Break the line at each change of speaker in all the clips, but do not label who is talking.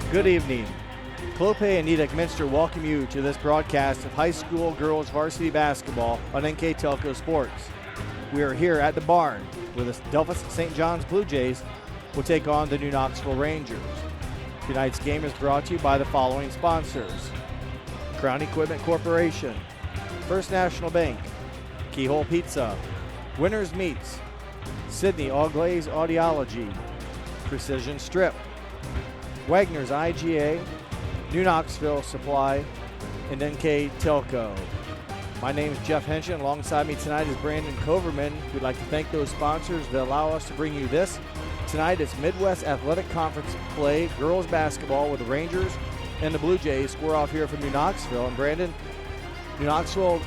Good evening. Clope and Nedick Minster welcome you to this broadcast of high school girls varsity basketball on NKTelco Sports. We are here at the barn where the Delphos St. John's Blue Jays will take on the New Knoxville Rangers. Tonight's game is brought to you by the following sponsors: Crown Equipment Corporation, First National Bank, Keyhole Pizza, Winners Meats, Sydney All Glaze Audiology, Precision Strip, Wagner's IGA, New Knoxville Supply, and NKTelco. My name is Jeff Henshin. Alongside me tonight is Brandon Coverman. We'd like to thank those sponsors that allow us to bring you this. Tonight it's Midwest Athletic Conference play, girls basketball, with the Rangers and the Blue Jays square off here from New Knoxville. And Brandon, New Knoxville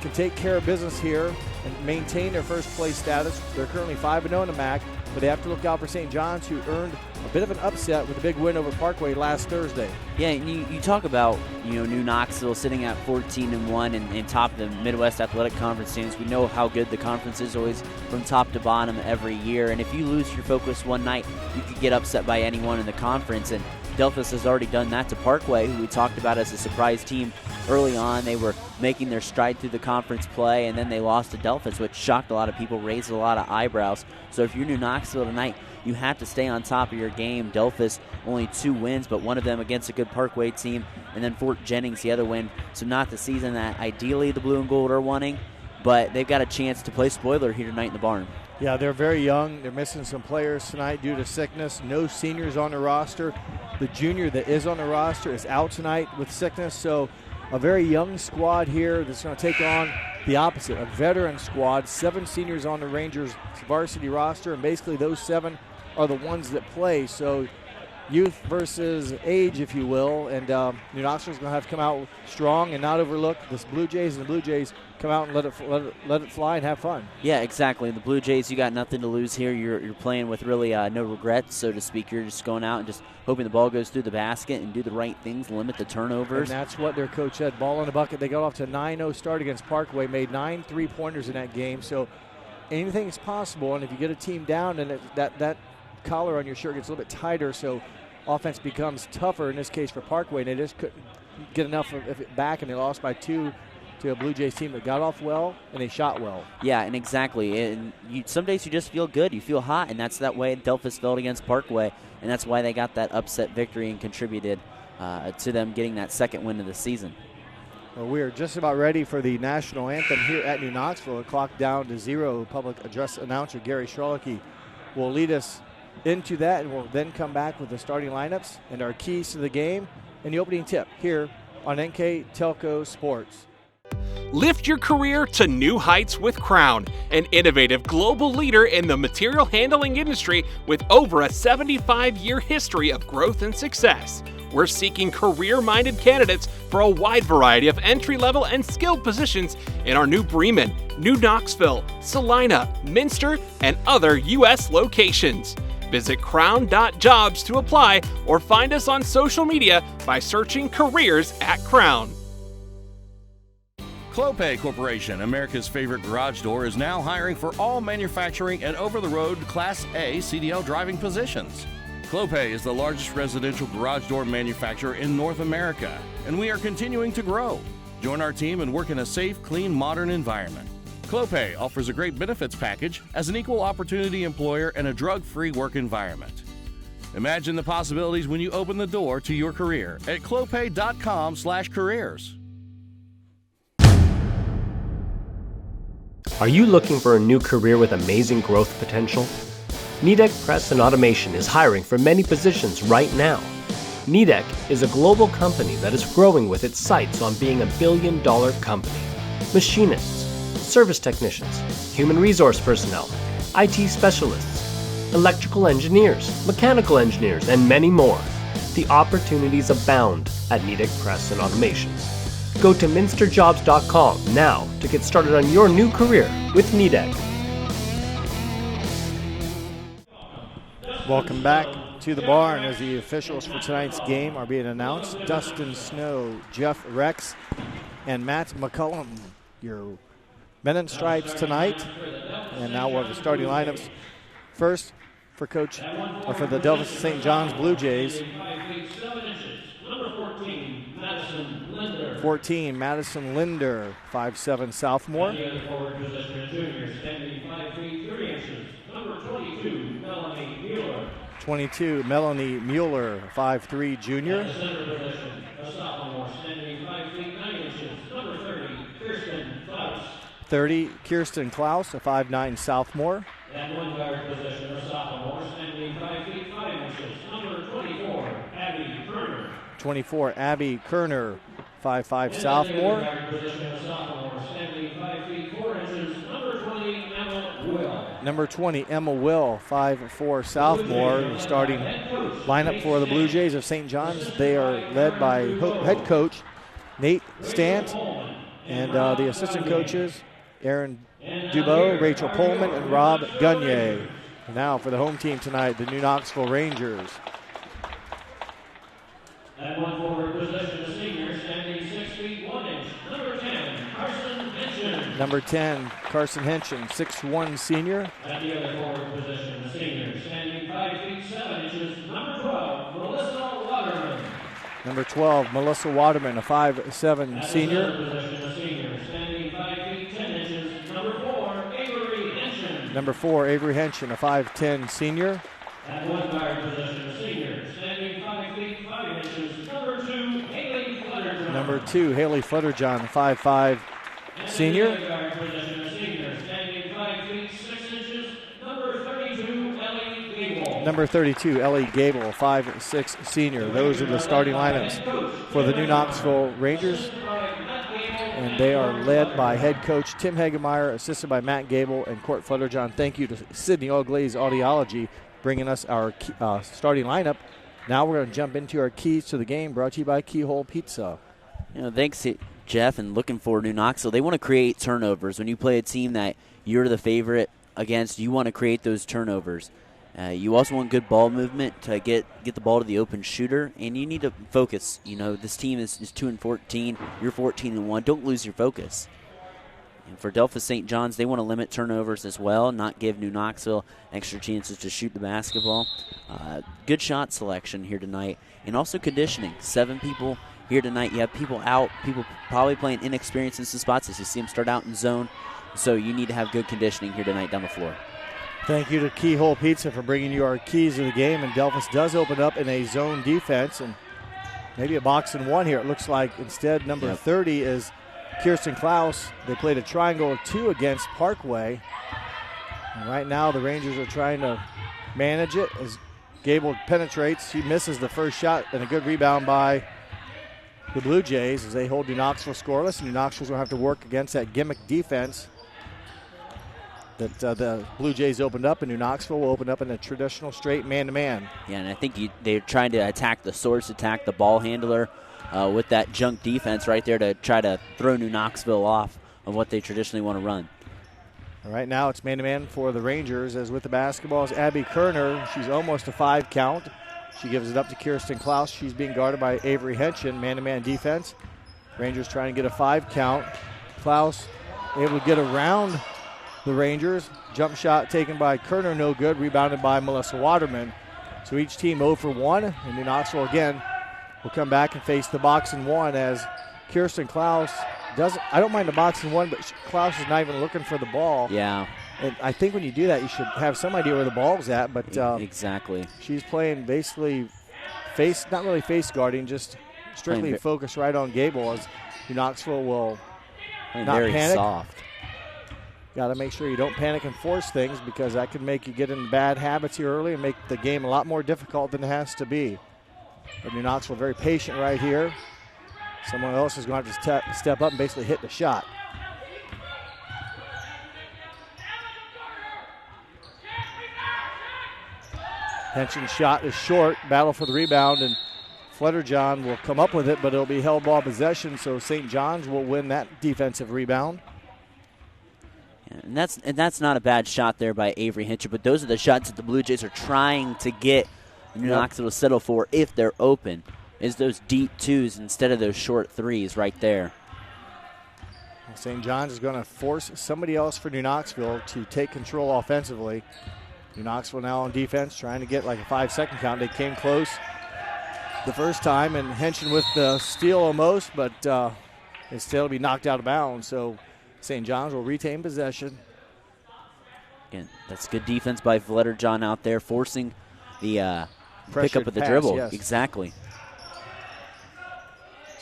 can take care of business here and maintain their first place status. They're currently 5-0 in the MAC, but they have to look out for St. John's, who earned a bit of an upset with a big win over Parkway last Thursday. Yeah,
and you talk about, New Knoxville sitting at 14-1 and top of the Midwest Athletic Conference standings. We know how good the conference is always from top to bottom every year, and if you lose your focus one night, you could get upset by anyone in the conference, and Delphos has already done that to Parkway, who we talked about as a surprise team early on. They were making their stride through the conference play, and then they lost to Delphos, which shocked a lot of people, raised a lot of eyebrows. So if you're New Knoxville tonight, you have to stay on top of your game. Delphos only 2 wins, but one of them against a good Parkway team, and then Fort Jennings the other win. So not the season that ideally the blue and gold are wanting, but they've got a chance to play spoiler here tonight in the barn.
Yeah, they're very young. They're missing some players tonight due to sickness. No seniors on the roster. The junior that is on the roster is out tonight with sickness. So a very young squad here that's going to take on the opposite, a veteran squad. 7 seniors on the Rangers varsity roster, and basically those 7 are the ones that play. So youth versus age, if you will, and New Knoxville's going to have to come out strong and not overlook this Blue Jays, and the Blue Jays come out and let it fly and have fun.
Yeah, exactly. The Blue Jays, you got nothing to lose here. You're playing with really no regrets, so to speak. You're just going out and just hoping the ball goes through the basket and do the right things, limit the turnovers.
And that's what their coach said. Ball in the bucket. They got off to a 9-0 start against Parkway, made 9 3-pointers in that game. So anything is possible, and if you get a team down, and that collar on your shirt gets a little bit tighter, so offense becomes tougher in this case for Parkway, and they just couldn't get enough of it back, and they lost by 2 to a Blue Jays team that got off well and they shot well.
Yeah, and exactly. And some days you just feel good, you feel hot, and that's that way Delphos felt against Parkway, and that's why they got that upset victory and contributed to them getting that second win of the season.
Well, we're just about ready for the national anthem here at New Knoxville. A clock down to 0. Public address announcer Gary Schrolicki will lead us into that, and we'll then come back with the starting lineups and our keys to the game and the opening tip here on NKTelco Sports.
Lift your career to new heights with Crown, an innovative global leader in the material handling industry with over a 75-year history of growth and success. We're seeking career-minded candidates for a wide variety of entry-level and skilled positions in our new Bremen, New Knoxville, Salina, Minster, and other U.S. locations. Visit crown.jobs to apply or find us on social media by searching Careers at Crown.
Clope Corporation, America's favorite garage door, is now hiring for all manufacturing and over-the-road Class A CDL driving positions. Clope is the largest residential garage door manufacturer in North America, and we are continuing to grow. Join our team and work in a safe, clean, modern environment. Clope offers a great benefits package as an equal opportunity employer and a drug-free work environment. Imagine the possibilities when you open the door to your career at clope.com/careers.
Are you looking for a new career with amazing growth potential? Nedick Press and Automation is hiring for many positions right now. Nedick is a global company that is growing with its sights on being a billion-dollar company. Machinists, service technicians, human resource personnel, IT specialists, electrical engineers, mechanical engineers, and many more. The opportunities abound at Nedick Press and Automation. Go to minsterjobs.com now to get started on your new career with Nedick.
Welcome back to the barn as the officials for tonight's game are being announced. Dustin Snow, Jeff Rex, and Matt McCullum, your men in stripes tonight. And now we'll have the starting lineups. First, for for the Delphos St. John's Blue Jays. 14, Madison Linder, 5'7" sophomore. 22, Melanie Mueller, 5'3" junior. 30, Kirsten Klaus, a 5'9" sophomore.
And one guard position, a sophomore, standing 5 feet 5 inches, number 24, Abby Kerner.
24, Abby Kerner, 5'5" sophomore.
Guard position, a sophomore, standing 5 feet 4 inches, number 20, Emma Will.
Number 20, Emma Will, 5'4" sophomore. The starting lineup for the Blue Jays of St. John's. They are led by head coach Nate Stant and the assistant coaches Aaron Dubois, Rachel Pullman, and Rob Gunye. Now for the home team tonight, the New Knoxville Rangers.
At one forward position, a senior, standing 6 feet 1 inch, number 10, Carson Henson.
Number 10, Carson Henson, 6'1" senior.
At the other forward position, a senior, standing 5 feet 7 inches, number 12, Melissa Waterman.
Number 12, Melissa Waterman, a 5'7" senior.
At the center position, a senior, standing 5 feet 10 inches, number 4, Avery Henson.
Number 4, Avery Henson, a 5'10" senior.
At one guard position, a senior, standing 5 feet 5 inches, number 2, Haley Flutterjohn.
Number 2, Haley Flutterjohn, a 5'5" senior.
At the guard position, a senior, standing 5 feet 6 inches, number 32, Ellie Gable.
Number 32, Ellie Gable, a 5'6" senior. Those are the starting lineups for the New Knoxville Rangers. And they are led by head coach Tim Hagemeyer, assisted by Matt Gable and Court Flutterjohn. Thank you to Sydney Oglaze Audiology, bringing us our starting lineup. Now we're going to jump into our keys to the game, brought to you by Keyhole Pizza.
Thanks, Jeff, and looking for New Knoxville. They want to create turnovers. When you play a team that you're the favorite against, you want to create those turnovers. You also want good ball movement to get the ball to the open shooter, and you need to focus. This team is 2-14. You're 14-1. Don't lose your focus. And for Delphos St. John's, they want to limit turnovers as well, not give New Knoxville extra chances to shoot the basketball. Good shot selection here tonight, and also conditioning. 7 people here tonight. You have people out, people probably playing inexperienced in some spots as you see them start out in zone. So you need to have good conditioning here tonight down the floor.
Thank you to Keyhole Pizza for bringing you our keys to the game. And Delphos does open up in a zone defense and maybe a box and one here. It looks like instead number 30 is Kirsten Klaus. They played a triangle 2 against Parkway. And right now the Rangers are trying to manage it as Gable penetrates. She misses the first shot, and a good rebound by the Blue Jays as they hold New Knoxville scoreless. New Knoxville's going to have to work against that gimmick defense that the Blue Jays opened up, and New Knoxville will open up in a traditional straight man-to-man.
Yeah, and I think they're trying to attack the source, attack the ball handler with that junk defense right there to try to throw New Knoxville off of what they traditionally want to run.
All right, now it's man-to-man for the Rangers, as with the basketball is Abby Kerner. She's almost a 5 count. She gives it up to Kirsten Klaus. She's being guarded by Avery Henson, man-to-man defense. Rangers trying to get a 5 count. Klaus able to get around the Rangers. Jump shot taken by Kerner, no good. Rebounded by Melissa Waterman. So each team 0 for 1. And New Knoxville again will come back and face the box and one as Kirsten Klaus doesn't. I don't mind the box and one, but Klaus is not even looking for the ball.
Yeah.
And I think when you do that, you should have some idea where the ball's at. But
exactly.
She's playing basically not really face guarding, just strictly focused right on Gable as New Knoxville will not
very
panic.
Soft.
Got to make sure you don't panic and force things, because that can make you get in bad habits here early and make the game a lot more difficult than it has to be. But New Knoxville very patient right here. Someone else is going to have to step up and basically hit the shot. Henson's shot is short. Battle for the rebound, and Flutterjohn will come up with it, but it'll be held ball possession, so St. John's will win that defensive rebound.
And that's not a bad shot there by Avery Henson, but those are the shots that the Blue Jays are trying to get New Knoxville to settle for if they're open, is those deep 2s instead of those short 3s right there.
St. John's is going to force somebody else for New Knoxville to take control offensively. New Knoxville now on defense, trying to get like a 5-second count. They came close the first time, and Henson with the steal almost, but instead will be knocked out of bounds. So St. John's will retain possession.
Again, that's good defense by Fletterjohn out there, forcing the pickup of the
pass,
dribble.
yes.
Exactly.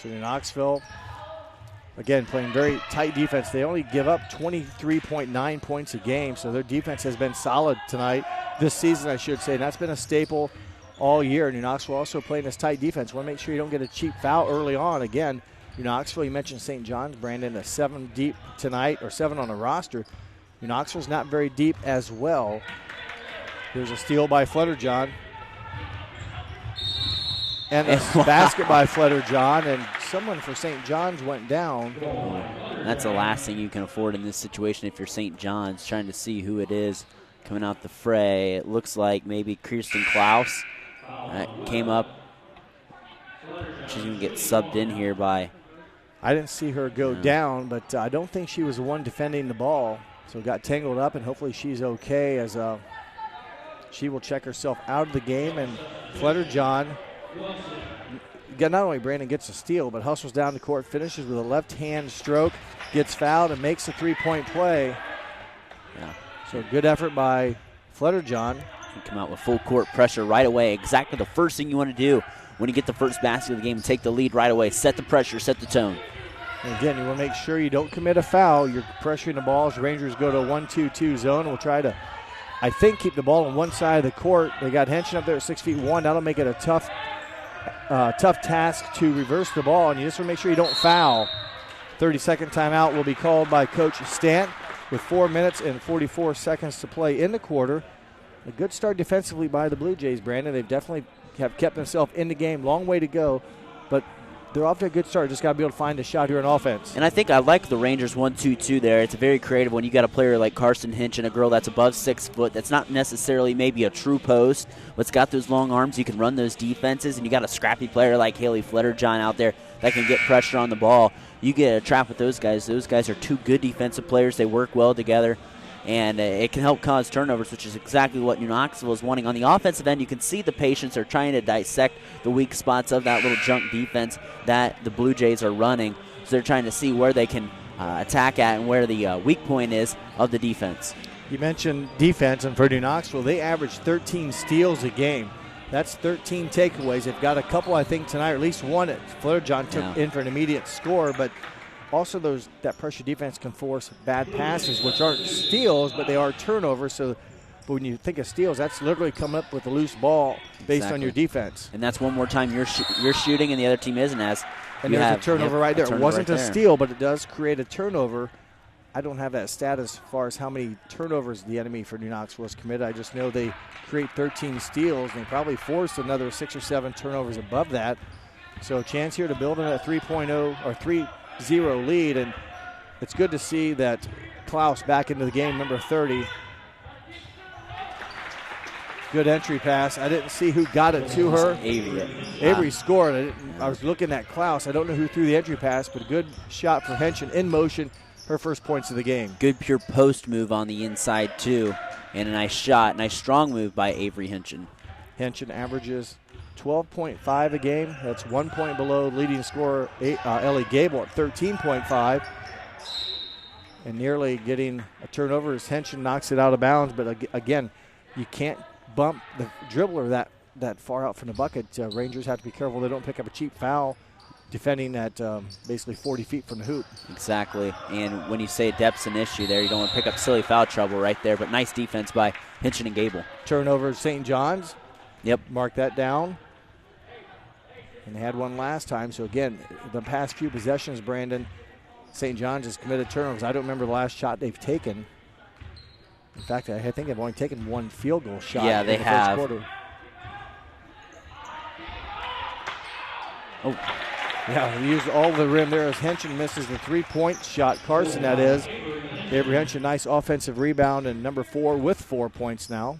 So New Knoxville, again, playing very tight defense. They only give up 23.9 points a game, so their defense has been solid tonight, this season, I should say. And that's been a staple all year. New Knoxville also playing this tight defense. Want to make sure you don't get a cheap foul early on. Again, New Knoxville, you mentioned St. John's, Brandon, a 7 deep tonight, or 7 on the roster. New Knoxville's not very deep as well. Here's a steal by Fletterjohn. And a basket by Fletterjohn, and someone for St. John's went down.
That's the last thing you can afford in this situation if you're St. John's, trying to see who it is coming out the fray. It looks like maybe Kirsten Klaus came up. She's going to get subbed in here by...
I didn't see her go down, but I don't think she was the one defending the ball. So got tangled up, and hopefully she's okay as she will check herself out of the game. And Fletterjohn, not only Brandon gets a steal, but hustles down the court, finishes with a left-hand stroke, gets fouled, and makes a three-point play.
Yeah.
So good effort by Fletterjohn.
You come out with full court pressure right away. Exactly the first thing you want to do when you get the first basket of the game. Take the lead right away. Set the pressure, set the tone.
And again, you want to make sure you don't commit a foul. You're pressuring the ball as Rangers go to a 1-2-2 zone. We'll try to, I think, keep the ball on one side of the court. They got Henson up there at 6'1". That'll make it a tough task to reverse the ball, and you just want to make sure you don't foul. 30-second timeout will be called by Coach Stant with 4 minutes and 44 seconds to play in the quarter. A good start defensively by the Blue Jays, Brandon. They've definitely have kept themselves in the game. Long way to go, but they're off to a good start. Just got to be able to find a shot here on offense.
And I think I like the Rangers 1-2-2 there. It's a very creative one. You got a player like Carson Hinch and a girl that's above 6 foot. That's not necessarily maybe a true post, but it's got those long arms. You can run those defenses, and you got a scrappy player like Haley Fletterjohn out there that can get pressure on the ball. You get a trap with those guys. Those guys are two good defensive players. They work well together. And it can help cause turnovers, which is exactly what New Knoxville is wanting. On the offensive end, you can see the patience. They're trying to dissect the weak spots of that little junk defense that the Blue Jays are running. So they're trying to see where they can attack at and where the weak point is of the defense.
You mentioned defense, and for New Knoxville, they average 13 steals a game. That's 13 takeaways. They've got a couple, I think, tonight, or at least one that Fletterjohn took in for an immediate score, but also that pressure defense can force bad passes, which aren't steals, but they are turnovers. So but when you think of steals, that's literally coming up with a loose ball based on your defense.
And that's one more time you're shooting and the other team isn't, as
and there's a turnover right there. It wasn't a steal, but it does create a turnover. I don't have that stat as far as how many turnovers the enemy for New Knoxville has committed. I just know they create 13 steals, and they probably forced another 6 or 7 turnovers above that. So a chance here to build in a 3.0 or 3-0 lead, and it's good to see that Klaus back into the game, number 30. Good entry pass. I didn't see who got it to her. Avery scored. I was looking at Klaus. I don't know who threw the entry pass, but a good shot for Henson in motion. Her first points of the game.
Good pure post move on the inside, too. And a nice shot. Nice strong move by Avery Henson.
Henson averages 12.5 a game. That's 1 point below leading scorer Ellie Gable at 13.5. And nearly getting a turnover as Henson knocks it out of bounds. But again, you can't bump the dribbler that far out from the bucket. Rangers have to be careful they don't pick up a cheap foul defending at basically 40 feet from the hoop.
Exactly. And when you say depth's an issue there, you don't want to pick up silly foul trouble right there. But nice defense by Henson and Gable.
Turnover St. John's.
Yep.
Mark that down. And they had one last time. So, again, the past few possessions, Brandon, St. John's has committed turnovers. I don't remember the last shot they've taken. In fact, I think they've only taken one field goal shot.
Yeah, they have.
First quarter.
Oh.
Yeah, he used all the rim there as Henson misses the three-point shot. Carson, that is. Avery Henson, nice offensive rebound, and number 4 with 4 points now.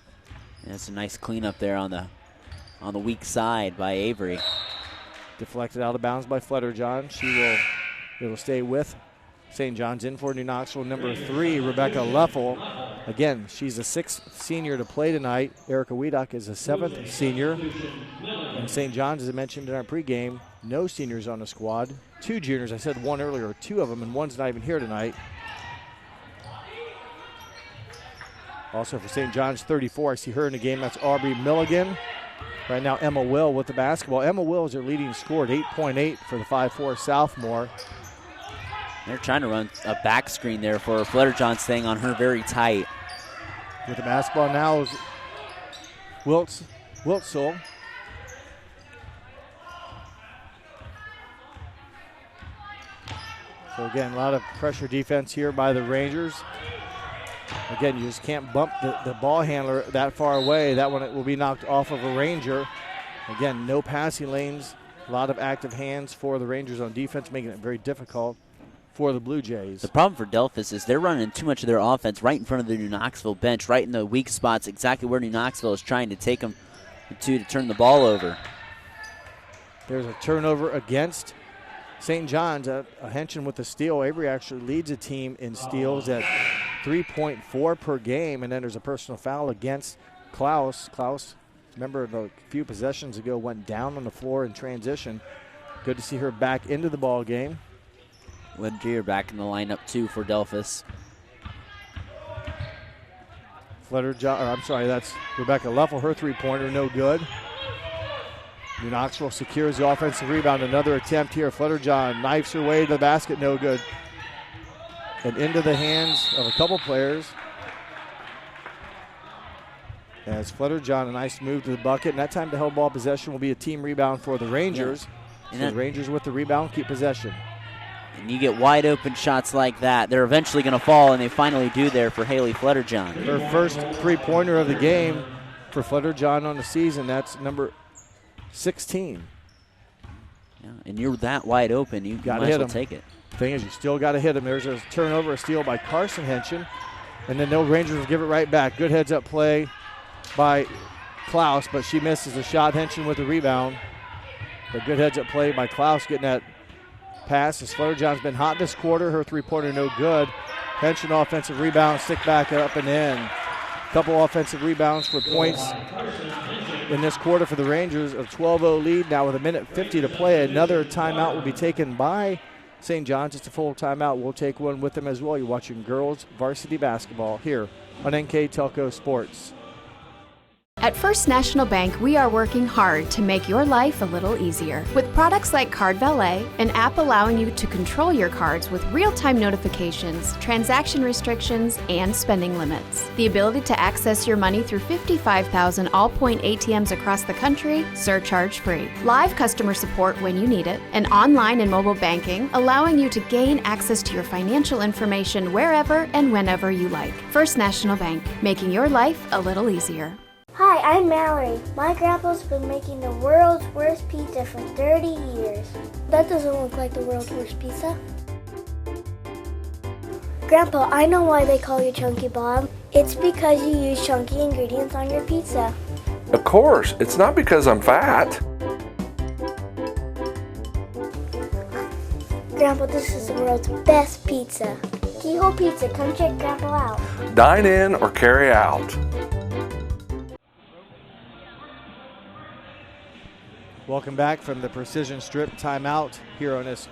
And it's a nice cleanup there on the weak side by Avery.
Deflected out of bounds by Fletterjohn. It will stay with St. John's. In for New Knoxville, number 3, Rebecca Leffel. Again, she's a 6th senior to play tonight. Erica Wiedock is a 7th senior. And St. John's, as I mentioned in our pregame, no seniors on the squad. 2 juniors. I said 1 earlier, 2 of them, and 1's not even here tonight. Also for St. John's, 34, I see her in the game. That's Aubrey Milligan. Right now, Emma Will with the basketball. Emma Will is their leading scorer at 8.8 for the 5'4 sophomore.
They're trying to run a back screen there for Flutterjohn, staying on her very tight.
With the basketball now is Wiltzel. So again, a lot of pressure defense here by the Rangers. Again, you just can't bump the ball handler that far away. That one will be knocked off of a Ranger. Again, no passing lanes. A lot of active hands for the Rangers on defense, making it very difficult for the Blue Jays.
The problem for Delphos is they're running too much of their offense right in front of the New Knoxville bench, right in the weak spots, exactly where New Knoxville is trying to take them to turn the ball over.
There's a turnover against St. John's. A Henson with the steal. Avery actually leads the team in steals at 3.4 per game, and then there's a personal foul against Klaus. Klaus, remember a few possessions ago, went down on the floor in transition. Good to see her back into the ball game.
Ledger back in the lineup too for Delphos.
That's Rebecca Leffel. Her 3-pointer, no good. New Knoxville secures the offensive rebound. Another attempt here. Flutterjohn knifes her way to the basket, no good. And into the hands of a couple players. As Flutterjohn, a nice move to the bucket. And that time to hold ball possession will be a team rebound for the Rangers.
Yeah.
So the Rangers with the rebound keep possession.
And you get wide open shots like that, they're eventually going to fall, and they finally do there for Haley Flutterjohn.
Her first 3-pointer of the game for Flutterjohn on the season. That's number 16.
Yeah, and you're that wide open, you might as well take it.
Thing is, you still got to hit him. There's a turnover, a steal by Carson Henson, and then no Rangers will give it right back. Good heads-up play by Klaus, but she misses the shot. Henson with the rebound. But good heads-up play by Klaus getting that pass. As Flutterjohn's been hot this quarter. Her 3-pointer no good. Henson offensive rebound, stick back up and in. Couple offensive rebounds for points in this quarter for the Rangers. A 12-0 lead now with 1:50 to play. Another timeout will be taken by St. John's. It's a full timeout. We'll take one with them as well. You're watching girls varsity basketball here on NKTelco Sports.
At First National Bank, we are working hard to make your life a little easier. With products like Card Valet, an app allowing you to control your cards with real-time notifications, transaction restrictions, and spending limits. The ability to access your money through 55,000 all-point ATMs across the country, surcharge-free. Live customer support when you need it. And online and mobile banking, allowing you to gain access to your financial information wherever and whenever you like. First National Bank, making your life a little easier.
Hi, I'm Mallory. My grandpa's been making the world's worst pizza for 30 years. That doesn't look like the world's worst pizza. Grandpa, I know why they call you Chunky Bob. It's because you use chunky ingredients on your pizza.
Of course, it's not because I'm fat.
Grandpa, this is the world's best pizza. Keyhole Pizza, come check Grandpa out.
Dine in or carry out.
Welcome back from the Precision Strip timeout here on this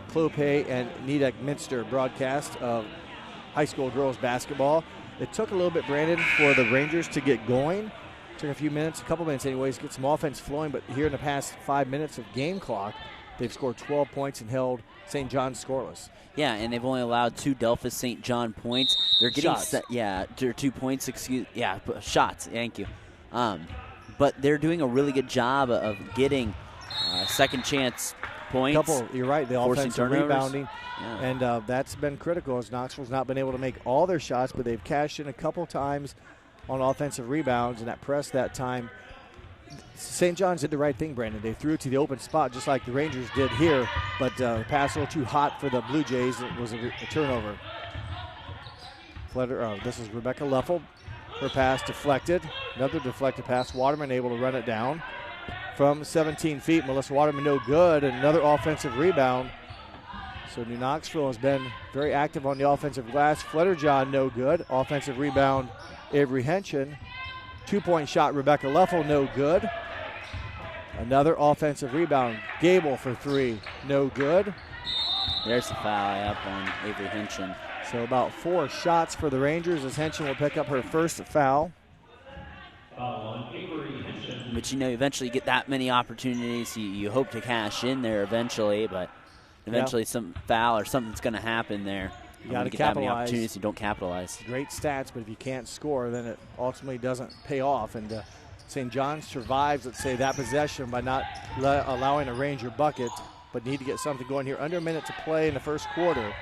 Clopay and Nedick Minster broadcast of high school girls basketball. It took a little bit, Brandon, for the Rangers to get going. Took a few minutes, a couple minutes anyways, get some offense flowing, but here in the past 5 minutes of game clock, they've scored 12 points and held St. John's scoreless.
Yeah, and they've only allowed 2 Delphos St. John points. They're getting
shots.
2 points, shots, thank you. But they're doing a really good job of getting second chance points.
You're right, the offensive
turnovers.
Rebounding. Yeah. And that's been critical as Knoxville's not been able to make all their shots, but they've cashed in a couple times on offensive rebounds, and that press that time. St. John's did the right thing, Brandon. They threw it to the open spot just like the Rangers did here, but the pass a little too hot for the Blue Jays. It was a turnover. This is Rebecca Leffel. Her pass deflected. Another deflected pass. Waterman able to run it down from 17 feet. Melissa Waterman no good. And another offensive rebound. So New Knoxville has been very active on the offensive glass. Flutterjohn, no good. Offensive rebound, Avery Henson. 2-point shot, Rebecca Leffel, no good. Another offensive rebound, Gable for 3, no good.
There's the foul up on Avery Henson.
So about 4 shots for the Rangers as Henson will pick up her first foul.
But eventually you get that many opportunities. You hope to cash in there eventually, but eventually some foul or something's going to happen there.
You got to
get that many
capitalize.
opportunities, you don't capitalize.
Great stats, but if you can't score, then it ultimately doesn't pay off. And St. John's survives, let's say, that possession by not allowing a Ranger bucket, but need to get something going here. Under a minute to play in the first quarter.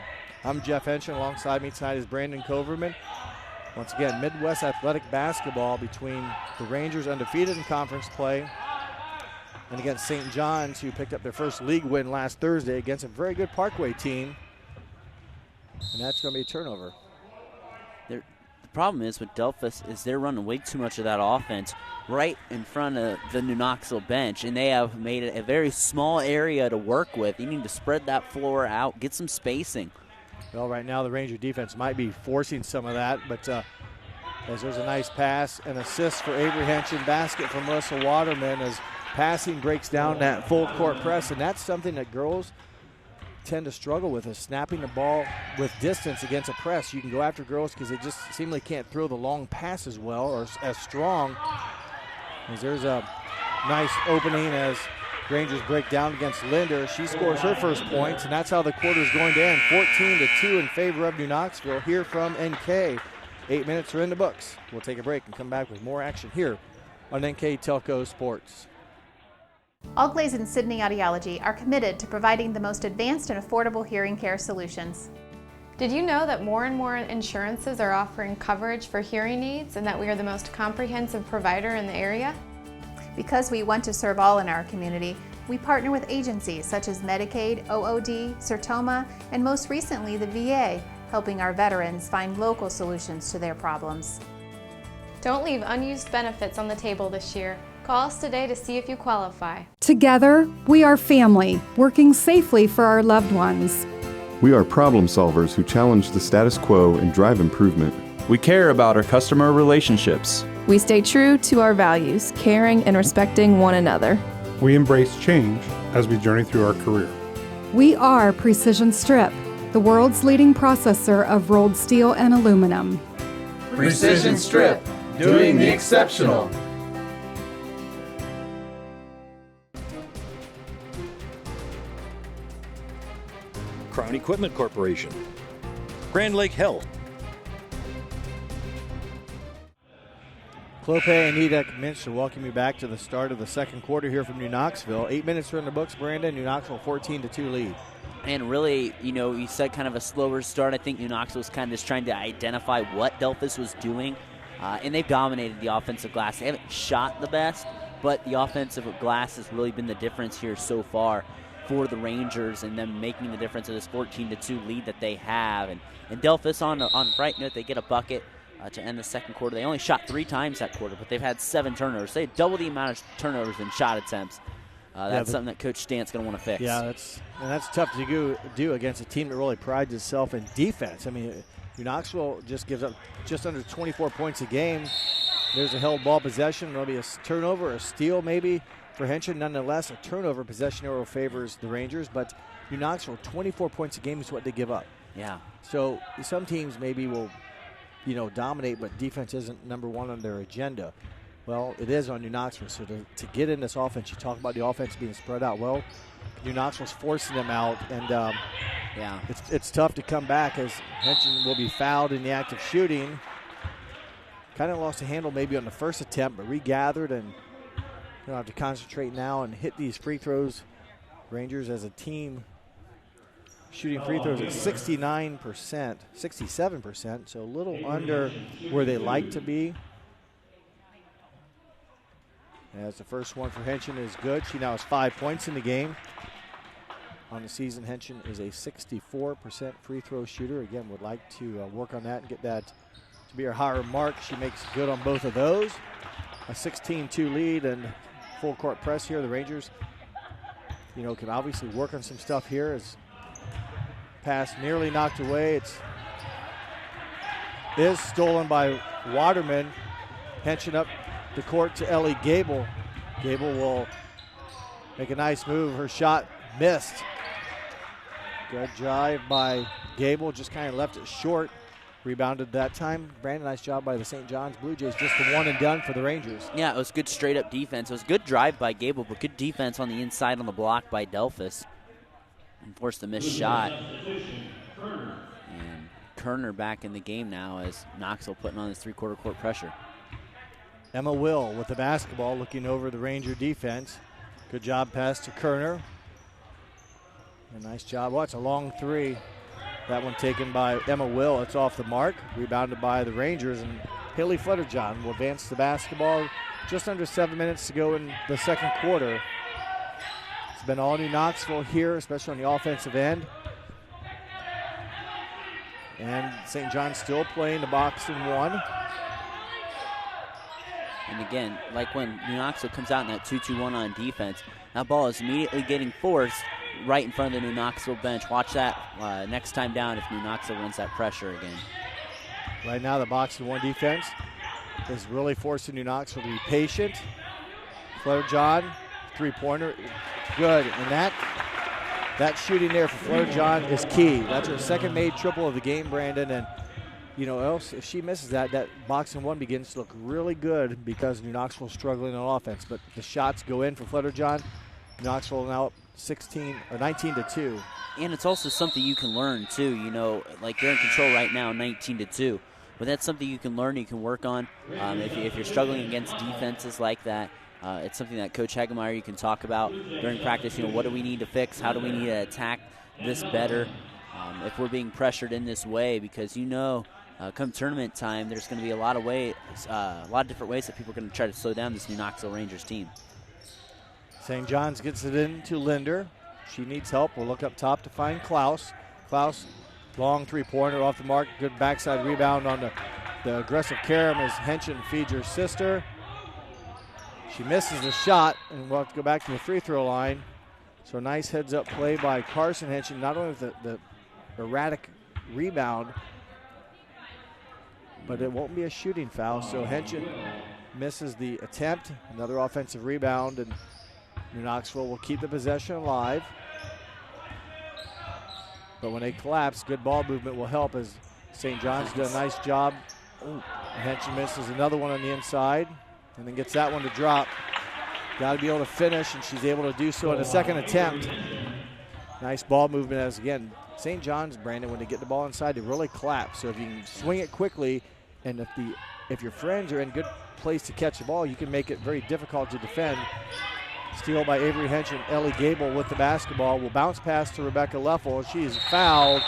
I'm Jeff Henson. Alongside me tonight is Brandon Coverman. Once again, Midwest Athletic basketball between the Rangers, undefeated in conference play, and against St. John's, who picked up their first league win last Thursday against a very good Parkway team. And that's going to be a turnover.
The problem is with Delphos is they're running way too much of that offense right in front of the New Knoxville bench, and they have made it a very small area to work with. You need to spread that floor out, get some spacing.
Well, right now the Ranger defense might be forcing some of that, but as there's a nice pass and assist for Avery Henson, basket for Melissa Waterman as passing breaks down that full court press, and that's something that girls tend to struggle with, is snapping the ball with distance against a press. You can go after girls because they just seemingly can't throw the long pass as well or as strong. As there's a nice opening as Rangers break down against Linder. She scores her first points, and that's how the quarter is going to end. 14-2 in favor of New Knoxville here from NK. 8 minutes are in the books. We'll take a break and come back with more action here on NKTelco Sports.
Allglaze and Sydney Audiology are committed to providing the most advanced and affordable hearing care solutions.
Did you know that more and more insurances are offering coverage for hearing aids and that we are the most comprehensive provider in the area?
Because we want to serve all in our community, we partner with agencies such as Medicaid, OOD, Sertoma, and most recently the VA, helping our veterans find local solutions to their problems.
Don't leave unused benefits on the table this year. Call us today to see if you qualify.
Together, we are family, working safely for our loved ones.
We are problem solvers who challenge the status quo and drive improvement.
We care about our customer relationships.
We stay true to our values, caring and respecting one another.
We embrace change as we journey through our career.
We are Precision Strip, the world's leading processor of rolled steel and aluminum.
Precision Strip, doing the exceptional.
Crown Equipment Corporation, Grand Lake Health,
Clope and Nidek Minster welcome you back to the start of the second quarter here from New Knoxville. 8 minutes are in the books, Brandon. New Knoxville 14-2 lead.
And really, you said kind of a slower start. I think New Knoxville was kind of just trying to identify what Delphos was doing. And they've dominated the offensive glass. They haven't shot the best, but the offensive glass has really been the difference here so far for the Rangers and them making the difference of this 14-2 lead that they have. And Delphos on a bright note, they get a bucket to end the second quarter. They only shot 3 times that quarter, but they've had 7 turnovers. They had double the amount of turnovers than shot attempts. That's something that Coach Stant's going to want to fix.
Yeah, that's tough to do against a team that really prides itself in defense. I mean, New Knoxville just gives up just under 24 points a game. There's a held ball possession. There'll be a turnover, a steal maybe for Henson. Nonetheless, a turnover possession arrow favors the Rangers, but New Knoxville, 24 points a game is what they give up.
Yeah.
So some teams maybe will dominate, but defense isn't number one on their agenda. Well, it is on New Knoxville. So to get in this offense, you talk about the offense being spread out. Well, New Knoxville's forcing them out, and it's tough to come back as Henson will be fouled in the act of shooting. Kind of lost a handle maybe on the first attempt, but regathered and have to concentrate now and hit these free throws. Rangers as a team shooting free throws at 67%, so a little under where they like to be. As the first one for Henson is good. She now has 5 points in the game. On the season, Henson is a 64% free throw shooter. Again, would like to work on that and get that to be her higher mark. She makes good on both of those. A 16-2 lead and full court press here. The Rangers, can obviously work on some stuff here as pass nearly knocked away. It is stolen by Waterman. Henching up the court to Ellie Gable. Gable will make a nice move. Her shot missed. Good drive by Gable, just kind of left it short. Rebounded that time. Brandon, nice job by the St. John's Blue Jays. Just the one and done for the Rangers.
Yeah, it was good straight-up defense. It was good drive by Gable, but good defense on the inside on the block by Delphos. And forced the missed shot. And Kerner back in the game now as Knoxville putting on his three-quarter court pressure.
Emma Will with the basketball looking over the Ranger defense. Good job pass to Kerner. A nice job. Oh, it's a long three. That one taken by Emma Will. It's off the mark. Rebounded by the Rangers. And Haley Flutterjohn will advance the basketball. Just under 7 minutes to go in the second quarter. It's been all new Knoxville here, especially on the offensive end. And St. John's still playing the box in one.
And again, like when New Knoxville comes out in that 2-2-1 on defense, that ball is immediately getting forced right in front of the New Knoxville bench. Watch that next time down if New Knoxville runs that pressure again.
Right now, the box and one defense is really forcing New Knoxville to be patient. Flutterjohn, three-pointer, good. And that shooting there for Flutterjohn is key. That's her second made triple of the game, Brandon. And you know, else if she misses that box and one begins to look really good because New Knoxville is struggling on offense. But the shots go in for Flutterjohn. New Knoxville now up 19-2.
And it's also something you can learn too. You know, like they're in control right now, 19-2. But that's something you can learn, you can work on. If you're struggling against defenses like that, it's something that Coach Hagemeyer you can talk about during practice. You know, what do we need to fix? How do we need to attack this better if we're being pressured in this way? Because you know, come tournament time, there's going to be a lot of different ways that people are going to try to slow down this New Knoxville Rangers team.
St. John's gets it into Linder. She needs help. We'll look up top to find Klaus. Klaus, long three-pointer off the mark. Good backside rebound on the aggressive Karam as Henson feeds her sister. She misses the shot, and we'll have to go back to the free throw line. So a nice heads-up play by Carson Henson, not only with the erratic rebound, but it won't be a shooting foul. So Henson misses the attempt. Another offensive rebound, and New Knoxville will keep the possession alive. But when they collapse, good ball movement will help as St. John's did a nice job. Henson misses another one on the inside and then gets that one to drop. Got to be able to finish, and she's able to do so in the second attempt. Nice ball movement as, again, St. John's, Brandon, when they get the ball inside, they really collapse. So if you can swing it quickly, and if your friends are in good place to catch the ball, you can make it very difficult to defend. Steal by Avery Henson. Ellie Gable with the basketball will bounce pass to Rebecca Leffel. She is fouled.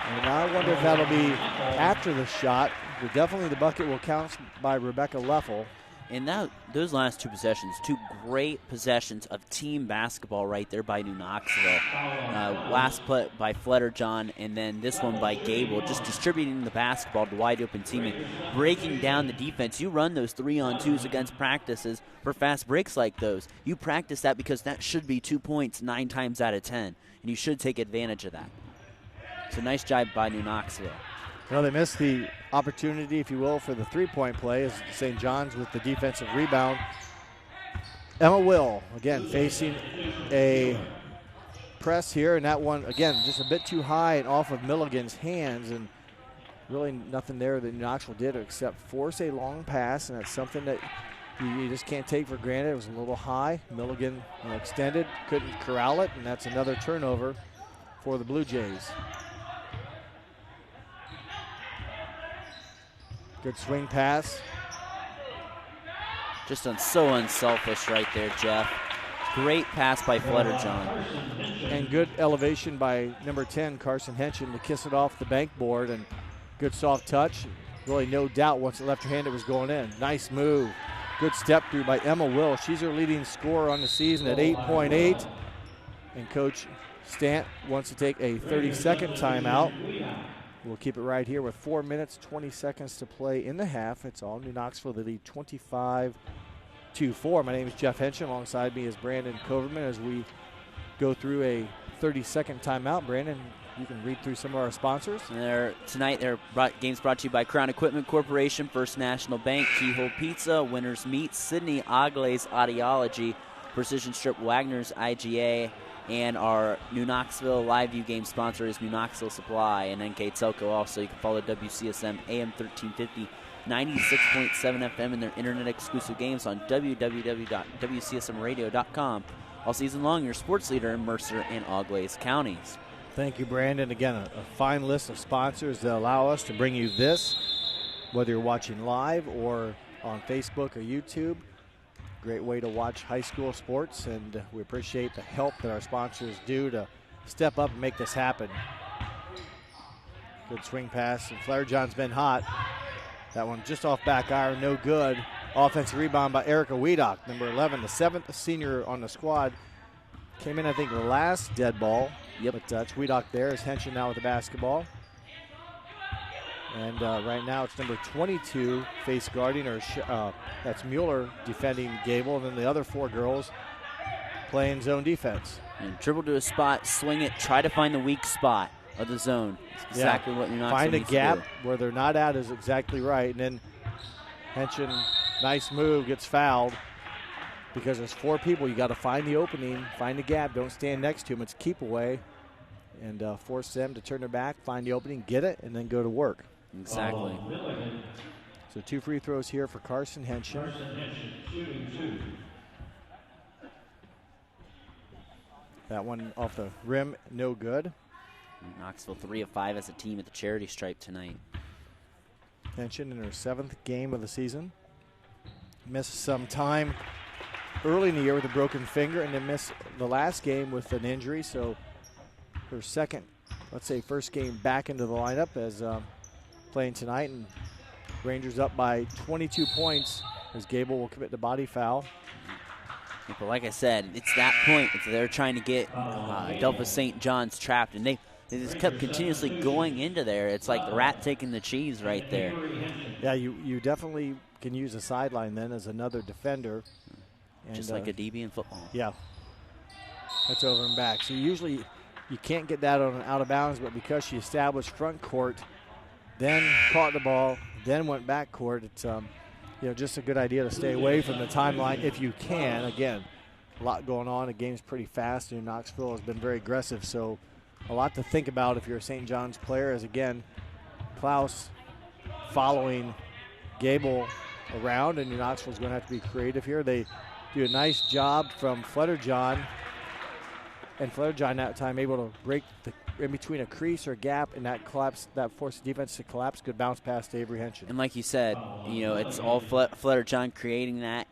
And I wonder if that'll be after the shot. But definitely the bucket will count by Rebecca Leffel.
And those last two possessions, two great possessions of team basketball right there by New Knoxville. Last put by Flutterjohn, and then this one by Gable, just distributing the basketball to wide open teaming, breaking down the defense. You run those 3-on-2s against practices for fast breaks like those. You practice that because that should be 2 points 9 times out of 10, and you should take advantage of that. So nice job by New Knoxville.
You know, they missed the opportunity, if you will, for the three-point play as St. John's with the defensive rebound. Emma Will, again, facing a press here, and that one, again, just a bit too high and off of Milligan's hands, and really nothing there that Knoxville did except force a long pass, and that's something that you just can't take for granted. It was a little high. Milligan extended, couldn't corral it, and that's another turnover for the Blue Jays. Good swing pass.
Just so unselfish right there, Jeff. Great pass by Flutterjohn.
And good elevation by number 10, Carson Henson, to kiss it off the bank board. And good soft touch. Really no doubt once it left her hand it was going in. Nice move. Good step through by Emma Will. She's her leading scorer on the season at 8.8. And Coach Stant wants to take a 30-second timeout. We'll keep it right here with 4 minutes, 20 seconds to play in the half. It's all New Knoxville, the lead 25-4. My name is Jeff Henson. Alongside me is Brandon Coverman as we go through a 30-second timeout, Brandon. You can read through some of our sponsors.
Tonight, games brought to you by Crown Equipment Corporation, First National Bank, Keyhole Pizza, Winners Meat, Sydney Agles Audiology, Precision Strip Wagner's IGA, and our New Knoxville Live View game sponsor is New Knoxville Supply and NKTelco. Also, you can follow WCSM AM 1350, 96.7 FM, and their internet-exclusive games on www.wcsmradio.com. All season long, your sports leader in Mercer and Auglaize counties.
Thank you, Brandon. Again, a fine list of sponsors that allow us to bring you this, whether you're watching live or on Facebook or YouTube. Great way to watch high school sports, and we appreciate the help that our sponsors do to step up and make this happen. Good swing pass, and Flair John's been hot. That one just off back iron, no good. Offensive rebound by Erica Wiedock, number 11, the 7th senior on the squad. Came in, I think, the last dead ball.
Yep.
But it's Wiedock there. Is Henson now with the basketball. And right now it's number 22 face guarding, or that's Mueller defending Gable. And then the other 4 girls playing zone defense.
And dribble to a spot, swing it, try to find the weak spot of the zone. That's exactly what you're not
find a
needs
gap
to do.
where they're not at is exactly right. And then Henson, nice move, gets fouled. Because there's 4 people, you got to find the opening, find the gap, don't stand next to them. It's keep away, and force them to turn their back, find the opening, get it, and then go to work.
Exactly.
So 2 free throws here for Carson Henson. That one off the rim, no good.
Knoxville 3 of 5 as a team at the charity stripe tonight.
Henson in her 7th game of the season. Missed some time early in the year with a broken finger, and then missed the last game with an injury. So her first game back into the lineup as playing tonight. And Rangers up by 22 points as Gable will commit the body foul.
But like I said, it's that point. They're trying to get Delphos St. John's trapped, and they just kept continuously going into there. It's like the rat taking the cheese right there.
Yeah, you definitely can use a sideline then as another defender. And,
just like a DB in football.
Yeah. That's over and back. So usually you can't get that on an out of bounds, but because she established front court, then caught the ball, then went back court, it's just a good idea to stay away from the timeline if you can. Again, a lot going on. The game's pretty fast, and Knoxville has been very aggressive, so a lot to think about if you're a St. John's player. As again, Klaus following Gable around, and Knoxville's going to have to be creative here. They do a nice job from Flutterjohn, and Flutterjohn that time able to break in between a crease or gap, and that forced the defense to collapse. Good bounce pass to Avery Henson.
And like you said, it's all Flutterjohn creating that.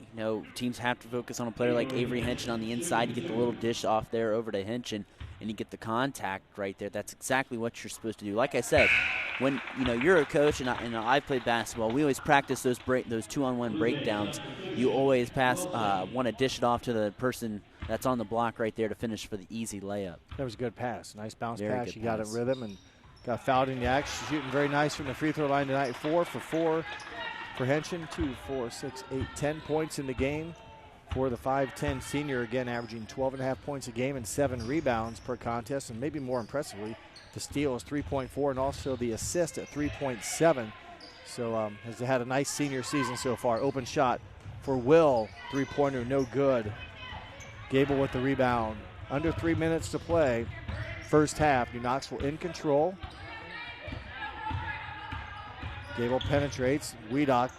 Teams have to focus on a player like Avery Henson on the inside. You get the little dish off there over to Henson, and you get the contact right there. That's exactly what you're supposed to do. Like I said, when you're a coach, and I played basketball, we always practice those 2-on-1 breakdowns. You always want to dish it off to the person that's on the block right there to finish for the easy layup.
That was a good pass. Nice bounce
Very
pass.
good
She got in
pass.
rhythm and got fouled in the action. She's shooting very nice from the free throw line tonight. 4 for 4 for Henson. 2, 4, 6, 8, 10 points in the game for the 5'10 senior. Again, averaging 12.5 points a game and 7 rebounds per contest. And maybe more impressively, the steal is 3.4 and also the assist at 3.7. So has had a nice senior season so far. Open shot for Will. 3-pointer, no good. Gable with the rebound. Under 3 minutes to play. First half, New Knoxville in control. Gable penetrates. Wiedock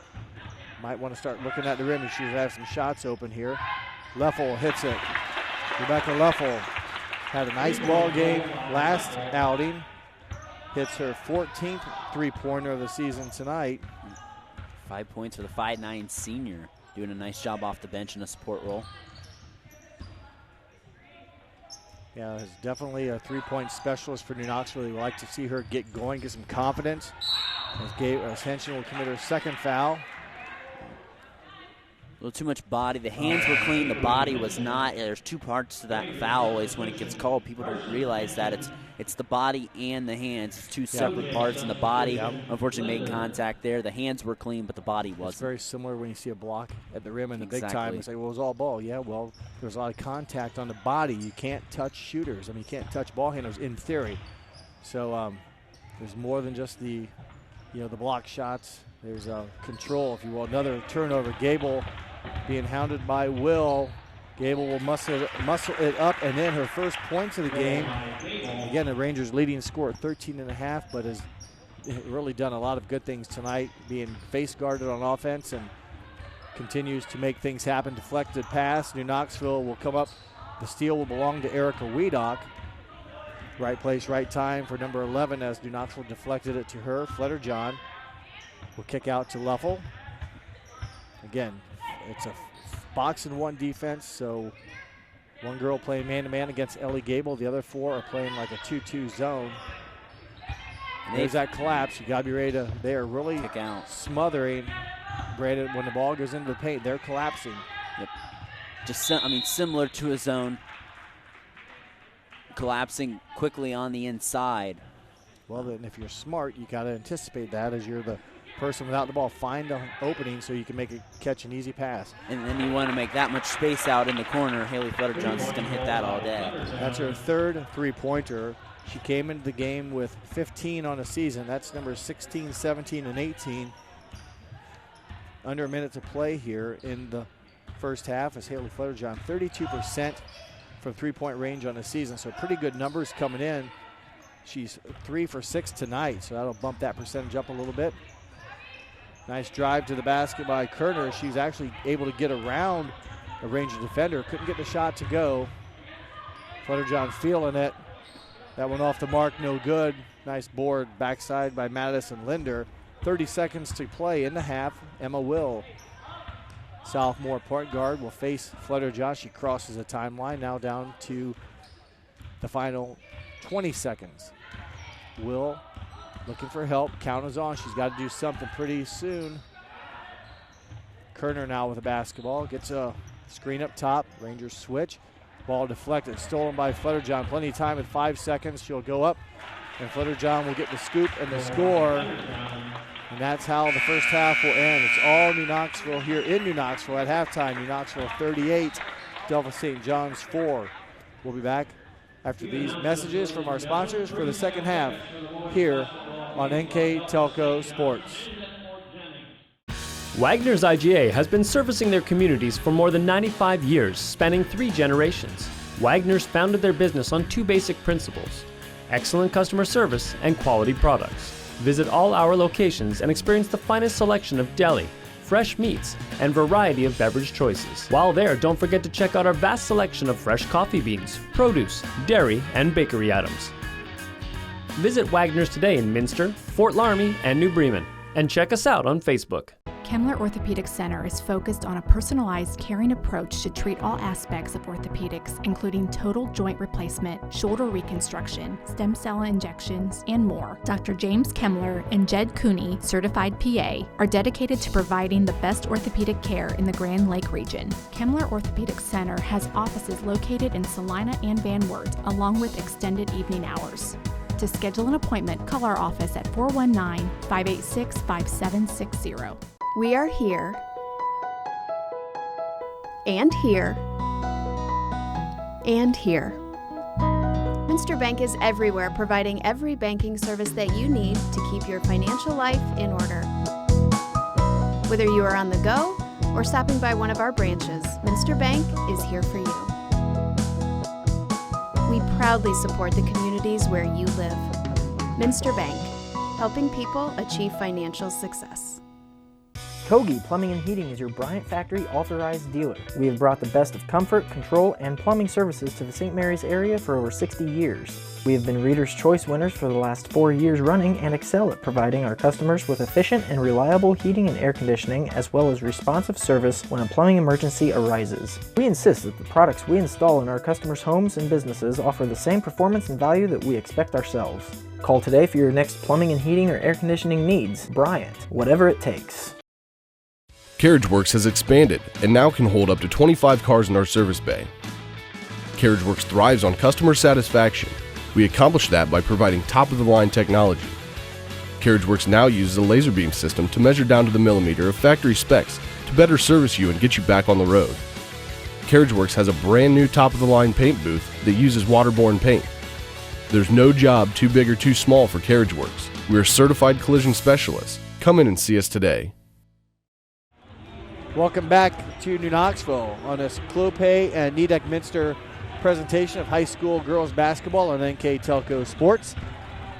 might want to start looking at the rim. She should have some shots open here. Leffel hits it. Rebecca Leffel had a nice ball game last outing. Hits her 14th three-pointer of the season tonight.
5 points for the 5'9 senior. Doing a nice job off the bench in a support role.
Yeah, is definitely a three-point specialist for New Knoxville. We'd like to see her get going, get some confidence. As Henson will commit her second foul.
A little too much body. The hands were clean. The body was not. There's 2 parts to that foul. Is when it gets called, people don't realize that It's the body and the hands. It's two separate parts, and the body unfortunately made contact there. The hands were clean, but the body wasn't.
It's very similar when you see a block at the rim in the big
Exactly.
time and say, well, it was all ball. Yeah, well, there's a lot of contact on the body. You can't touch shooters. I mean, you can't touch ball handlers in theory. So there's more than just the block shots. There's control, if you will. Another turnover. Gable being hounded by Will. Gable will muscle it up, and then her first points of the game. Again, the Rangers' leading score at 13.5, but has really done a lot of good things tonight, being face guarded on offense and continues to make things happen. Deflected pass. New Knoxville will come up. The steal will belong to Erica Wiedock. Right place, right time for number 11 as New Knoxville deflected it to her. Flutter John will kick out to Leffel. Again, it's a box and one defense, so one girl playing man-to-man against Ellie Gable. The other four are playing like a 2-2 zone. And there's that collapse. You got to be ready to, they are really
kick out.
Smothering. Brandon, when the ball goes into the paint, they're collapsing.
Yep. Just, similar to a zone. Collapsing quickly on the inside.
Well, then if you're smart, you got to anticipate that as you're the person without the ball. Find an opening so you can catch an easy pass.
And then you want to make that much space out in the corner. Haley Flutter-Jones is going to hit that all day.
That's her third three-pointer. She came into the game with 15 on the season. That's numbers 16, 17, and 18. Under a minute to play here in the first half as Haley Flutter-Jones, 32% from three-point range on the season. So pretty good numbers coming in. She's 3 for 6 tonight, so that'll bump that percentage up a little bit. Nice drive to the basket by Kerner. She's actually able to get around a Ranger defender. Couldn't get the shot to go. Flutter-Jones feeling it. That one off the mark, no good. Nice board backside by Madison Linder. 30 seconds to play in the half. Emma Will, sophomore point guard, will face Flutter-Jones. She crosses the timeline, now down to the final 20 seconds. Will looking for help. Count is on. She's got to do something pretty soon. Kerner now with a basketball. Gets a screen up top. Rangers switch. Ball deflected. Stolen by Flutter-Jones. Plenty of time at 5 seconds. She'll go up. And Flutter-Jones will get the scoop and the score. And that's how the first half will end. It's all New Knoxville here in New Knoxville at halftime. New Knoxville 38, Delphos St. John's 4. We'll be back after these messages from our sponsors for the second half here on NKTelco Sports.
Wagner's IGA has been servicing their communities for more than 95 years, spanning 3 generations. Wagner's founded their business on 2 basic principles: excellent customer service and quality products. Visit all our locations and experience the finest selection of deli, fresh meats, and variety of beverage choices. While there, don't forget to check out our vast selection of fresh coffee beans, produce, dairy, and bakery items. Visit Wagner's today in Minster, Fort Laramie, and New Bremen, and check us out on Facebook.
Kemmler Orthopedic Center is focused on a personalized, caring approach to treat all aspects of orthopedics, including total joint replacement, shoulder reconstruction, stem cell injections, and more. Dr. James Kemmler and Jed Cooney, certified PA, are dedicated to providing the best orthopedic care in the Grand Lake region. Kemmler Orthopedic Center has offices located in Salina and Van Wert, along with extended evening hours. To schedule an appointment, call our office at 419-586-5760.
We are here, and here, and here. Minster Bank is everywhere, providing every banking service that you need to keep your financial life in order. Whether you are on the go or stopping by one of our branches, Minster Bank is here for you. We proudly support the communities where you live. Minster Bank, helping people achieve financial success.
Kogi Plumbing and Heating is your Bryant Factory authorized dealer. We have brought the best of comfort, control, and plumbing services to the St. Mary's area for over 60 years. We have been Reader's Choice winners for the last 4 years running and excel at providing our customers with efficient and reliable heating and air conditioning, as well as responsive service when a plumbing emergency arises. We insist that the products we install in our customers' homes and businesses offer the same performance and value that we expect ourselves. Call today for your next plumbing and heating or air conditioning needs. Bryant, whatever it takes.
CarriageWorks has expanded and now can hold up to 25 cars in our service bay. CarriageWorks thrives on customer satisfaction, We accomplish that by providing top-of-the-line technology. CarriageWorks now uses a laser beam system to measure down to the millimeter of factory specs to better service you and get you back on the road. CarriageWorks has a brand new top-of-the-line paint booth that uses waterborne paint. There's no job too big or too small for CarriageWorks. We're certified collision specialists. Come in and see us today.
Welcome back to New Knoxville on this Clopay and Nidec Minster presentation of high school girls basketball on NKTelco Sports.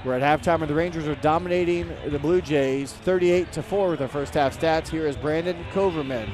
We're at halftime and the Rangers are dominating the Blue Jays 38-4 with their first half stats. Here is Brandon Coverman.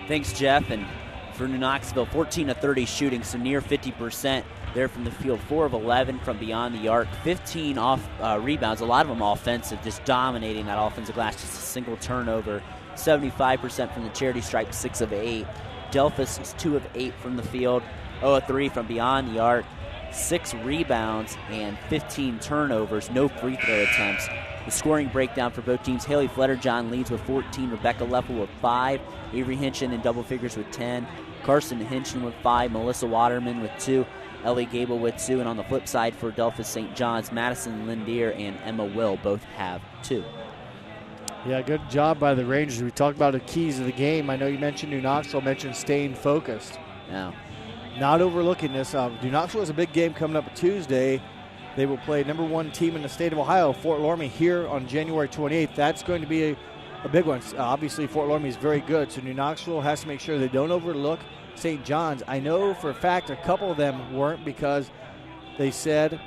Thanks, Jeff. And for New Knoxville, 14-30 shooting, so near 50% there from the field. 4 of 11 from beyond the arc. 15 off rebounds, a lot of them offensive, just dominating that offensive glass. Just a single turnover. 75% from the charity stripe, 6 of 8. Delphos is 2 of 8 from the field. 0 of 3 from beyond the arc. 6 rebounds and 15 turnovers. No free throw attempts. The scoring breakdown for both teams: Haley Fletterjohn leads with 14, Rebecca Leffel with 5, Avery Hinchin in double figures with 10, Carson Hinchin with 5, Melissa Waterman with 2, Ellie Gable with 2, and on the flip side for Delphos St. John's, Madison Lindier and Emma Will both have 2.
Yeah, good job by the Rangers. We talked about the keys of the game. I know you mentioned New Knoxville, mentioned staying focused.
Yeah.
Not overlooking this. New Knoxville has a big game coming up Tuesday. They will play number 1 team in the state of Ohio, Fort Loramie, here on January 28th. That's going to be a big one. Obviously, Fort Loramie is very good, so New Knoxville has to make sure they don't overlook St. John's. I know for a fact a couple of them weren't, because they said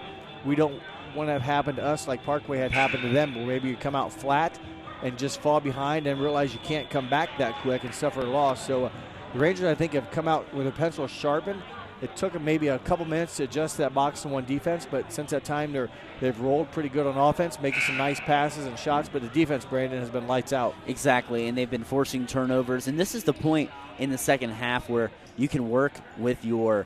we don't want to have happened to us like Parkway had happened to them, where maybe you come out flat and just fall behind and realize you can't come back that quick and suffer a loss. So the Rangers, I think, have come out with a pencil sharpened. It took them maybe a couple minutes to adjust that box-and-one defense, but since that time they've rolled pretty good on offense, making some nice passes and shots, but the defense, Brandon, has been lights out.
Exactly, and they've been forcing turnovers, and this is the point in the second half where you can work with your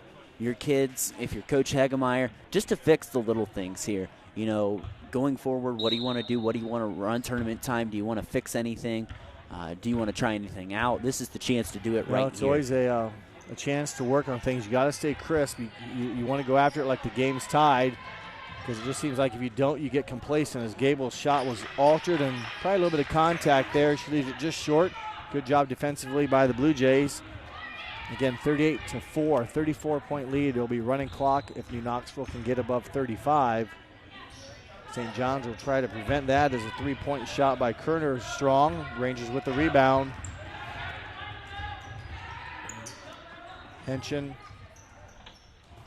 kids, if you're Coach Hegemeyer, just to fix the little things here. You know, going forward, what do you want to do? What do you want to run tournament time? Do you want to fix anything? Do you want to try anything out? This is the chance to do it right
It's
here.
always a chance to work on things. You got to stay crisp. You want to go after it like the game's tied, because it just seems like if you don't, you get complacent. As Gable's shot was altered and probably a little bit of contact there. She leaves it just short. Good job defensively by the Blue Jays. Again, 38-4, 34-point lead. It'll be running clock if New Knoxville can get above 35. St. John's will try to prevent that as a three-point shot by Kerner strong. Rangers with the rebound. Hinchin,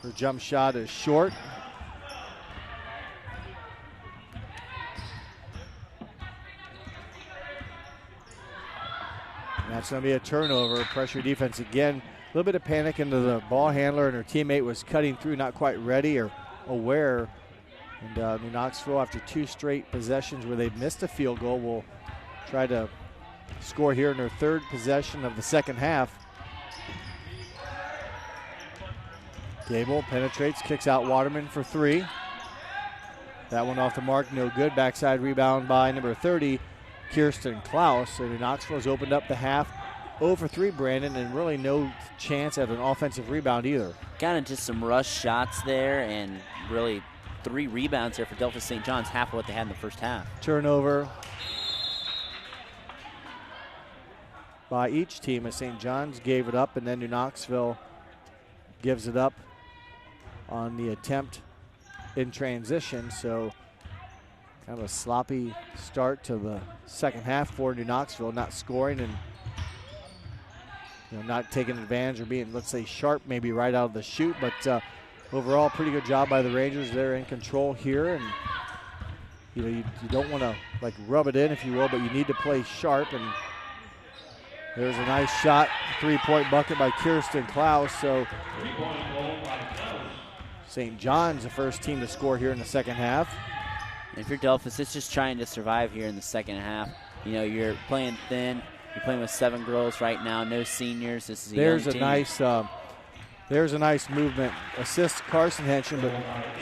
her jump shot is short. And that's going to be a turnover. Pressure defense again. A little bit of panic into the ball handler, and her teammate was cutting through, not quite ready or aware. And New Knoxville, after 2 straight possessions where they've missed a field goal, will try to score here in their 3rd possession of the second half. Gable penetrates, kicks out Waterman for 3. That one off the mark, no good. Backside rebound by number 30, Kirsten Klaus. So New Knoxville's opened up the half 0 for 3, Brandon, and really no chance at an offensive rebound either.
Kind of just some rush shots there, and really 3 rebounds there for Delphos St. John's, half of what they had in the first half.
Turnover by each team as St. John's gave it up, and then New Knoxville gives it up on the attempt in transition. So kind of a sloppy start to the second half for New Knoxville, not scoring and not taking advantage or being, let's say, sharp maybe right out of the chute, but overall pretty good job by the Rangers. They're in control here, and you don't want to like rub it in, if you will, but you need to play sharp. And there's a nice shot, 3-point bucket by Kirsten Klaus. So St. John's the first team to score here in the second half.
And if you're Delphos, it's just trying to survive here in the second half. You're playing thin. You're playing with 7 girls right now, no seniors. This is a young team.
There's a nice movement. Assist Carson Hinchin, but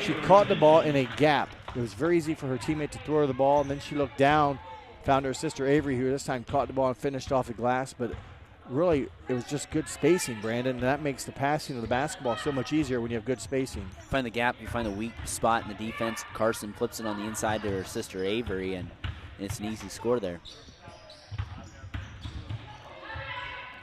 she caught the ball in a gap. It was very easy for her teammate to throw her the ball, and then she looked down, found her sister Avery, who this time caught the ball and finished off the glass. But really, it was just good spacing, Brandon, and that makes the passing of the basketball so much easier when you have good spacing.
Find the gap, you find the weak spot in the defense. Carson flips it on the inside to her sister Avery, and it's an easy score there.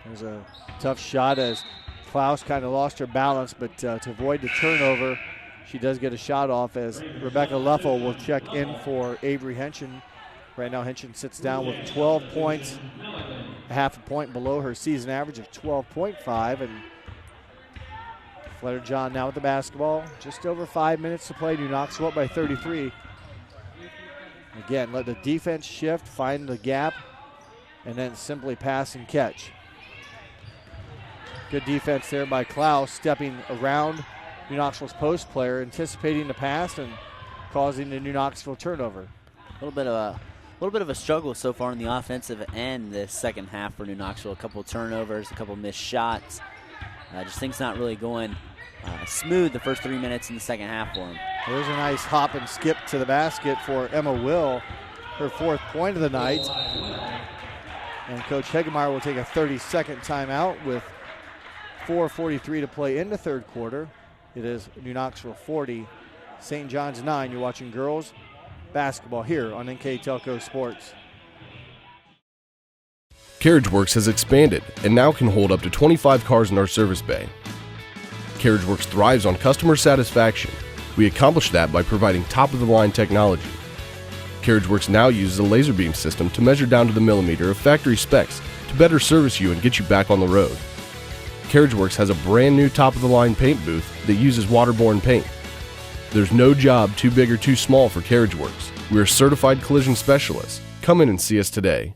There's a tough shot as Klaus kind of lost her balance, but to avoid the turnover, she does get a shot off as Rebecca Leffel will check in for Avery Henshin. Right now, Henshin sits down with 12 points, a half a point below her season average of 12.5. And Flutter John now with the basketball. Just over 5 minutes to play. New Knoxville up by 33. Again, let the defense shift, find the gap, and then simply pass and catch. Good defense there by Klaus, stepping around New Knoxville's post player, anticipating the pass and causing the New Knoxville turnover.
A little bit of a struggle so far in the offensive end this second half for New Knoxville. A couple turnovers, a couple missed shots. Just things not really going smooth the first 3 minutes in the second half for them.
There's a nice hop and skip to the basket for Emma Will, her 4th point of the night. And Coach Hegemeyer will take a 30-second timeout with 4:43 to play in the third quarter. It is New Knoxville 40, St. John's 9. You're watching girls basketball here on NKTelco Sports.
CarriageWorks has expanded and now can hold up to 25 cars in our service bay. CarriageWorks thrives on customer satisfaction. We accomplish that by providing top-of-the-line technology. CarriageWorks now uses a laser beam system to measure down to the millimeter of factory specs to better service you and get you back on the road. CarriageWorks has a brand new top-of-the-line paint booth that uses waterborne paint. There's no job too big or too small for CarriageWorks. We're certified collision specialists. Come in and see us today.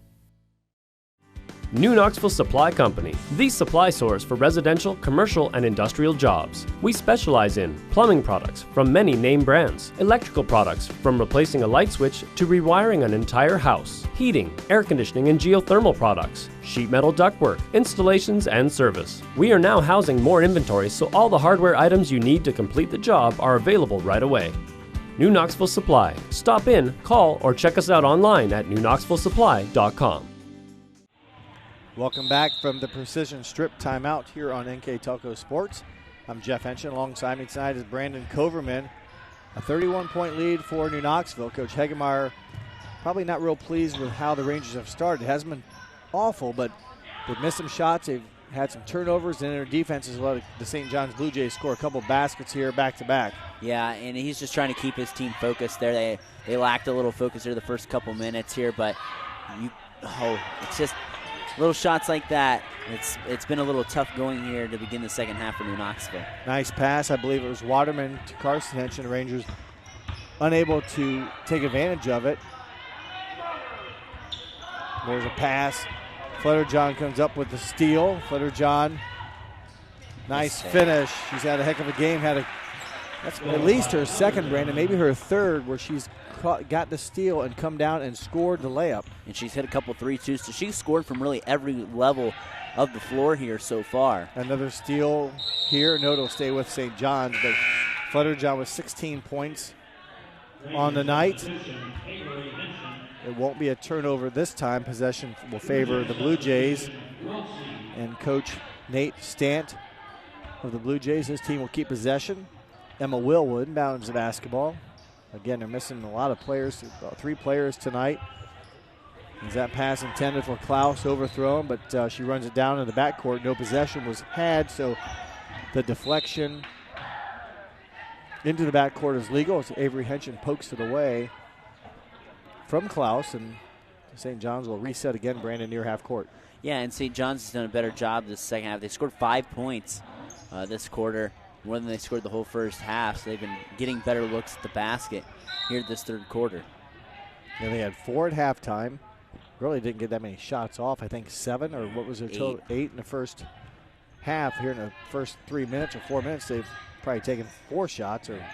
New Knoxville Supply Company, the supply source for residential, commercial, and industrial jobs. We specialize in plumbing products from many name brands, electrical products from replacing a light switch to rewiring an entire house, heating, air conditioning, and geothermal products, sheet metal ductwork, installations, and service. We are now housing more inventory, so all the hardware items you need to complete the job are available right away. New Knoxville Supply. Stop in, call, or check us out online at newknoxvillesupply.com.
Welcome back from the Precision Strip timeout here on NKTelco Sports. I'm Jeff Henshin. Alongside me tonight is Brandon Coverman. A 31-point lead for New Knoxville. Coach Hegemeyer probably not real pleased with how the Rangers have started. It hasn't been awful, but they've missed some shots. They've had some turnovers, and their defense has let the St. John's Blue Jays score a couple baskets here back-to-back.
Yeah, and he's just trying to keep his team focused there. They lacked a little focus here the first couple minutes here, but it's just little shots like that. It's been a little tough going here to begin the second half for New Knoxville.
Nice pass. I believe it was Waterman to Carson Henshin. The Rangers unable to take advantage of it. There's a pass. Flutter John comes up with the steal. Flutter John, nice finish. She's had a heck of a game. That's at least her second, Brandon, maybe her third, where she's got the steal and come down and scored the layup.
And she's hit a couple 3-2s, so she's scored from really every level of the floor here so far.
Another steal here. No, it'll stay with St. John's, but Flutter John with 16 points on the night. It won't be a turnover this time. Possession will favor the Blue Jays. And Coach Nate Stant of the Blue Jays, his team will keep possession. Emma Will inbounds the basketball. Again, they're missing a lot of players, 3 players tonight. Is that pass intended for Klaus, overthrown, but she runs it down in the backcourt. No possession was had, so the deflection into the backcourt is legal as Avery Henshin pokes it away from Klaus, and St. John's will reset again, Brandon, near half court.
Yeah, and St. John's has done a better job this second half. They scored 5 points this quarter, more than they scored the whole first half, so they've been getting better looks at the basket here this third quarter.
Yeah, they had 4 at halftime. Really didn't get that many shots off. I think 7, or what was their total? 8 in the first half. Here in the first 3 minutes or 4 minutes, they've probably taken 4 shots or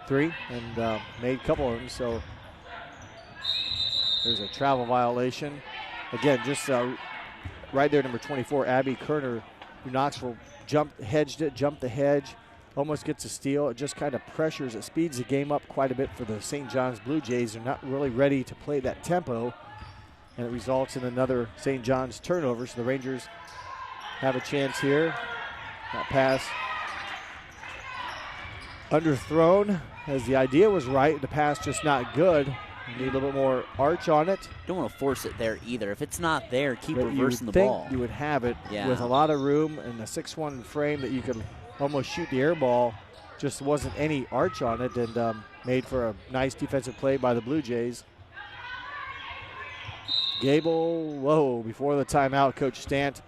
3 and made a couple of them. So there's a travel violation. Again, just right there, number 24, Abby Kerner. New Knoxville jumped the hedge, almost gets a steal. It just kind of pressures, it speeds the game up quite a bit for the St. John's Blue Jays. They're not really ready to play that tempo. and it results in another St. John's turnover. So the Rangers have a chance here. That pass underthrown, as the idea was right. The pass just not good. You need a little bit more arch on it.
Don't want to force it there either. If it's not there, keep reversing the
think
ball.
You would have it
Yeah.
with a lot of room and a 6'1" frame that you could almost shoot the air ball. Just wasn't any arch on it, and made for a nice defensive play by the Blue Jays. Gable, before the timeout, Coach Stant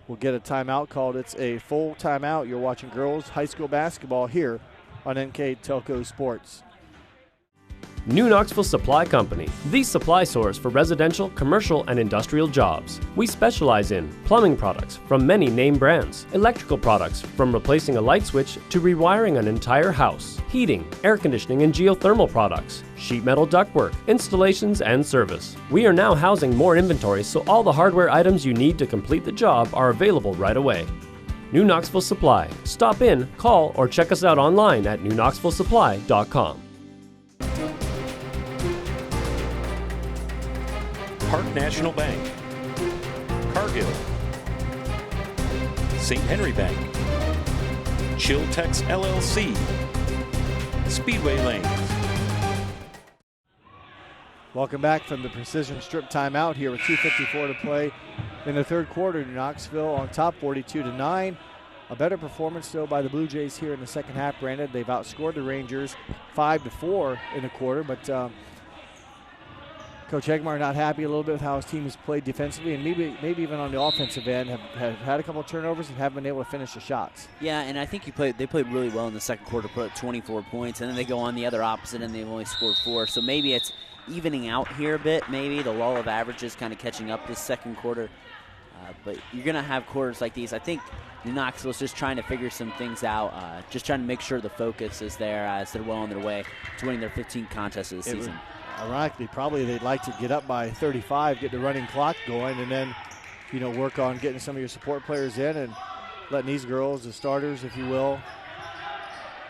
will get a timeout called. It's a full timeout. You're watching girls high school basketball here on NKTelco Sports.
New Knoxville Supply Company, the supply source for residential, commercial, and industrial jobs. We specialize in plumbing products from many name brands, electrical products from replacing a light switch to rewiring an entire house, heating, air conditioning, and geothermal products, sheet metal ductwork, installations, and service. We are now housing more inventory, so all the hardware items you need to complete the job are available right away. New Knoxville Supply. Stop in, call, or check us out online at newknoxvillesupply.com.
Park National Bank, Cargill, St. Henry Bank, Chiltex LLC, Speedway Lanes.
Welcome back from the Precision Strip timeout here with 2:54 to play in the third quarter. Knoxville on top 42-9. A better performance though by the Blue Jays here in the second half. Granted, they've outscored the Rangers 5-4 in the quarter, but Coach Hegmar not happy a little bit with how his team has played defensively, and maybe even on the offensive end have had a couple of turnovers and haven't been able to finish the shots.
Yeah, and I think they played really well in the second quarter, put up 24 points, and then they go on the other opposite and they've only scored 4. So maybe it's evening out here a bit, maybe. The lull of averages kind of catching up this second quarter. But you're going to have quarters like these. I think New Knoxville is just trying to figure some things out, just trying to make sure the focus is there as they're well on their way to winning their 15th contest of the season.
Ironically, probably they'd like to get up by 35, get the running clock going, and then, work on getting some of your support players in and letting these girls, the starters, if you will,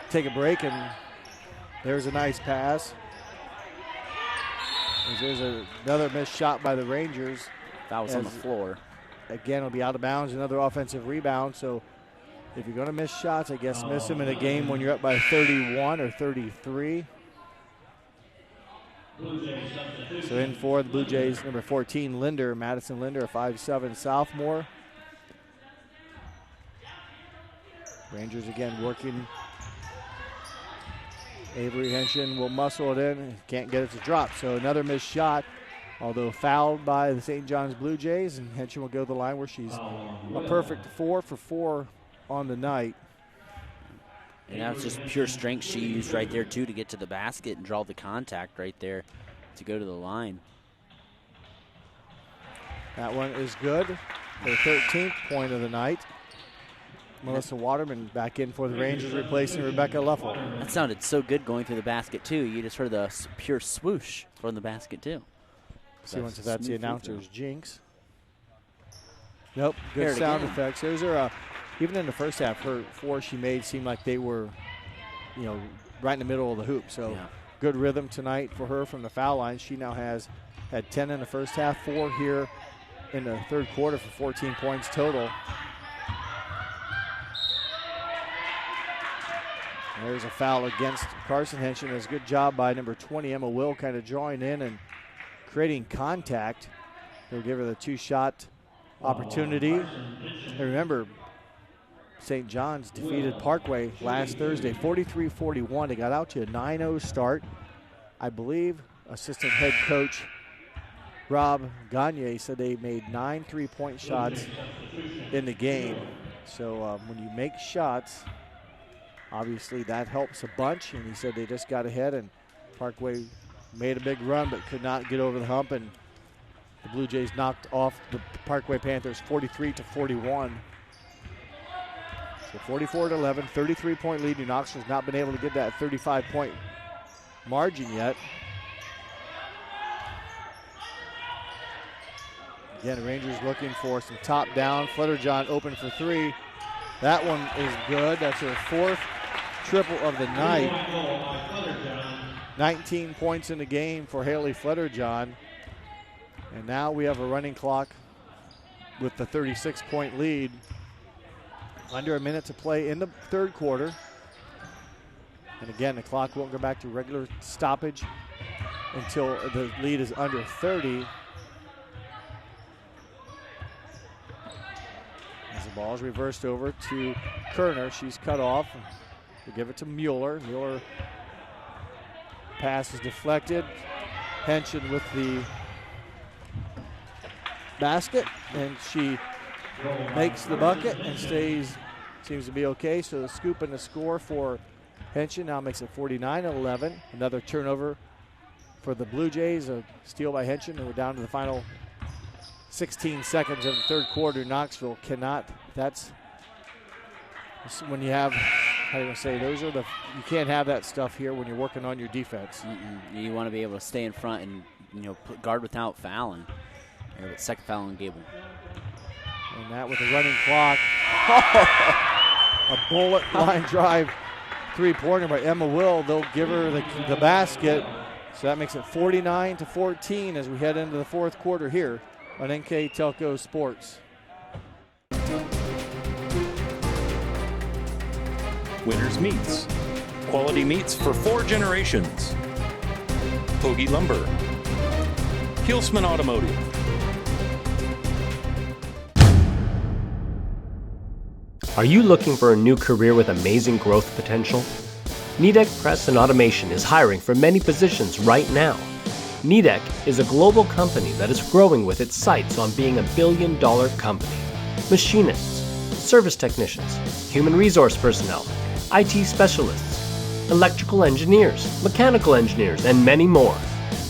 take a break. And there's a nice pass. There's another missed shot by the Rangers.
That was on the floor.
Again, it'll be out of bounds, another offensive rebound. So if you're going to miss shots, I guess miss them in a game when you're up by 31 or 33. So in for the Blue Jays, number 14, Madison Linder, a 5'7" sophomore. Rangers again working. Avery Henshin will muscle it in, can't get it to drop. So another missed shot, although fouled by the St. John's Blue Jays, and Henshin will go to the line where she's a perfect 4 for 4 on the night.
And that's just pure strength she used right there, too, to get to the basket and draw the contact right there to go to the line.
That one is good. Her 13th point of the night. Melissa Waterman back in for the Rangers, replacing Rebecca Luffel.
That sounded so good going through the basket, too. You just heard the pure swoosh from the basket, too.
See once if that's the announcer's jinx. Nope, good sound effects. There's her, even in the first half, her 4 she made seemed like they were, right in the middle of the hoop. So good rhythm tonight for her from the foul line. She now had 10 in the first half, 4 here in the third quarter for 14 points total. There's a foul against Carson Henshin. It's a good job by number 20, Emma Will, kind of drawing in and creating contact. They'll give her the 2-shot opportunity. And remember, St. John's defeated Parkway last Thursday, 43-41. They got out to a 9-0 start. I believe assistant head coach Rob Gagne said they made 9 3-point shots in the game. So when you make shots, obviously that helps a bunch. And he said they just got ahead, and Parkway made a big run but could not get over the hump. And the Blue Jays knocked off the Parkway Panthers 43-41. So 44-11, 33-point lead. New Knoxville's not been able to get that 35-point margin yet. Again, Rangers looking for some top down. Flutterjohn open for 3. That one is good. That's her 4th triple of the night. 19 points in the game for Haley Flutterjohn. And now we have a running clock with the 36-point lead. Under a minute to play in the third quarter. And again, the clock won't go back to regular stoppage until the lead is under 30. As the ball is reversed over to Kerner, she's cut off. We'll give it to Mueller. Mueller pass is deflected. Henson with the basket, and she makes the bucket and seems to be okay. So the scoop and the score for Henson now makes it 49-11. Another turnover for the Blue Jays, a steal by Henson, and we're down to the final 16 seconds of the third quarter. Knoxville cannot, that's when you have, how do you say, you can't have that stuff here when you're working on your defense.
You want to be able to stay in front and, guard without fouling. Second foul on Gable.
And that with a running clock. A bullet line drive three-pointer by Emma Will. They'll give her the basket. So that makes it 49-14 as we head into the fourth quarter here on NKTelco Sports.
Winners Meats. Quality meats for 4 generations. Hoagie Lumber. Hilsman Automotive.
Are you looking for a new career with amazing growth potential? Nidec Press and Automation is hiring for many positions right now. Nidec is a global company that is growing with its sights on being $1 billion company. Machinists, service technicians, human resource personnel, IT specialists, electrical engineers, mechanical engineers, and many more.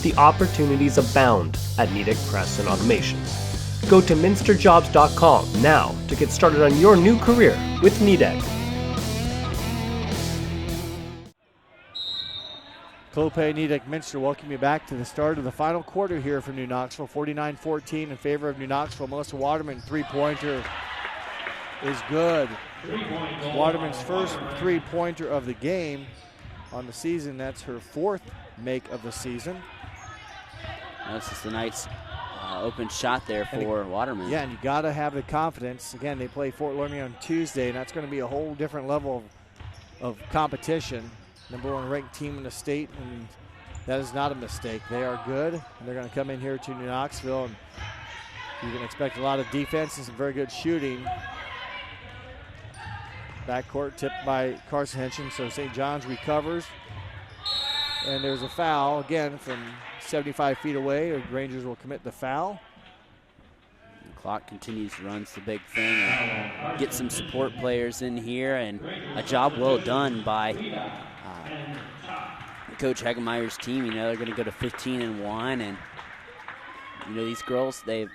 The opportunities abound at Nidec Press and Automation. Go to minsterjobs.com now to get started on your new career with Nidec.
Clopay, Nidec, Minster welcome you back to the start of the final quarter here for New Knoxville. 49-14 in favor of New Knoxville. Melissa Waterman, three-pointer is good. Waterman's first three-pointer of the game on the season. That's her fourth make of the season.
That's just a nice open shot there for Waterman.
Yeah, and you got to have the confidence. Again, they play Fort Laramie on Tuesday, and that's going to be a whole different level of competition. Number 1 ranked team in the state, and that is not a mistake. They are good, and they're going to come in here to New Knoxville, and you can expect a lot of defense and some very good shooting. Backcourt tipped by Carson Henson, so St. John's recovers. And there's a foul, again, from 75 feet away. The Rangers will commit the foul.
The clock continues to run. It's the big thing. Get some support players in here, and a job well done by Coach Hagemeyer's team. They're going to go to 15-1, and these girls, they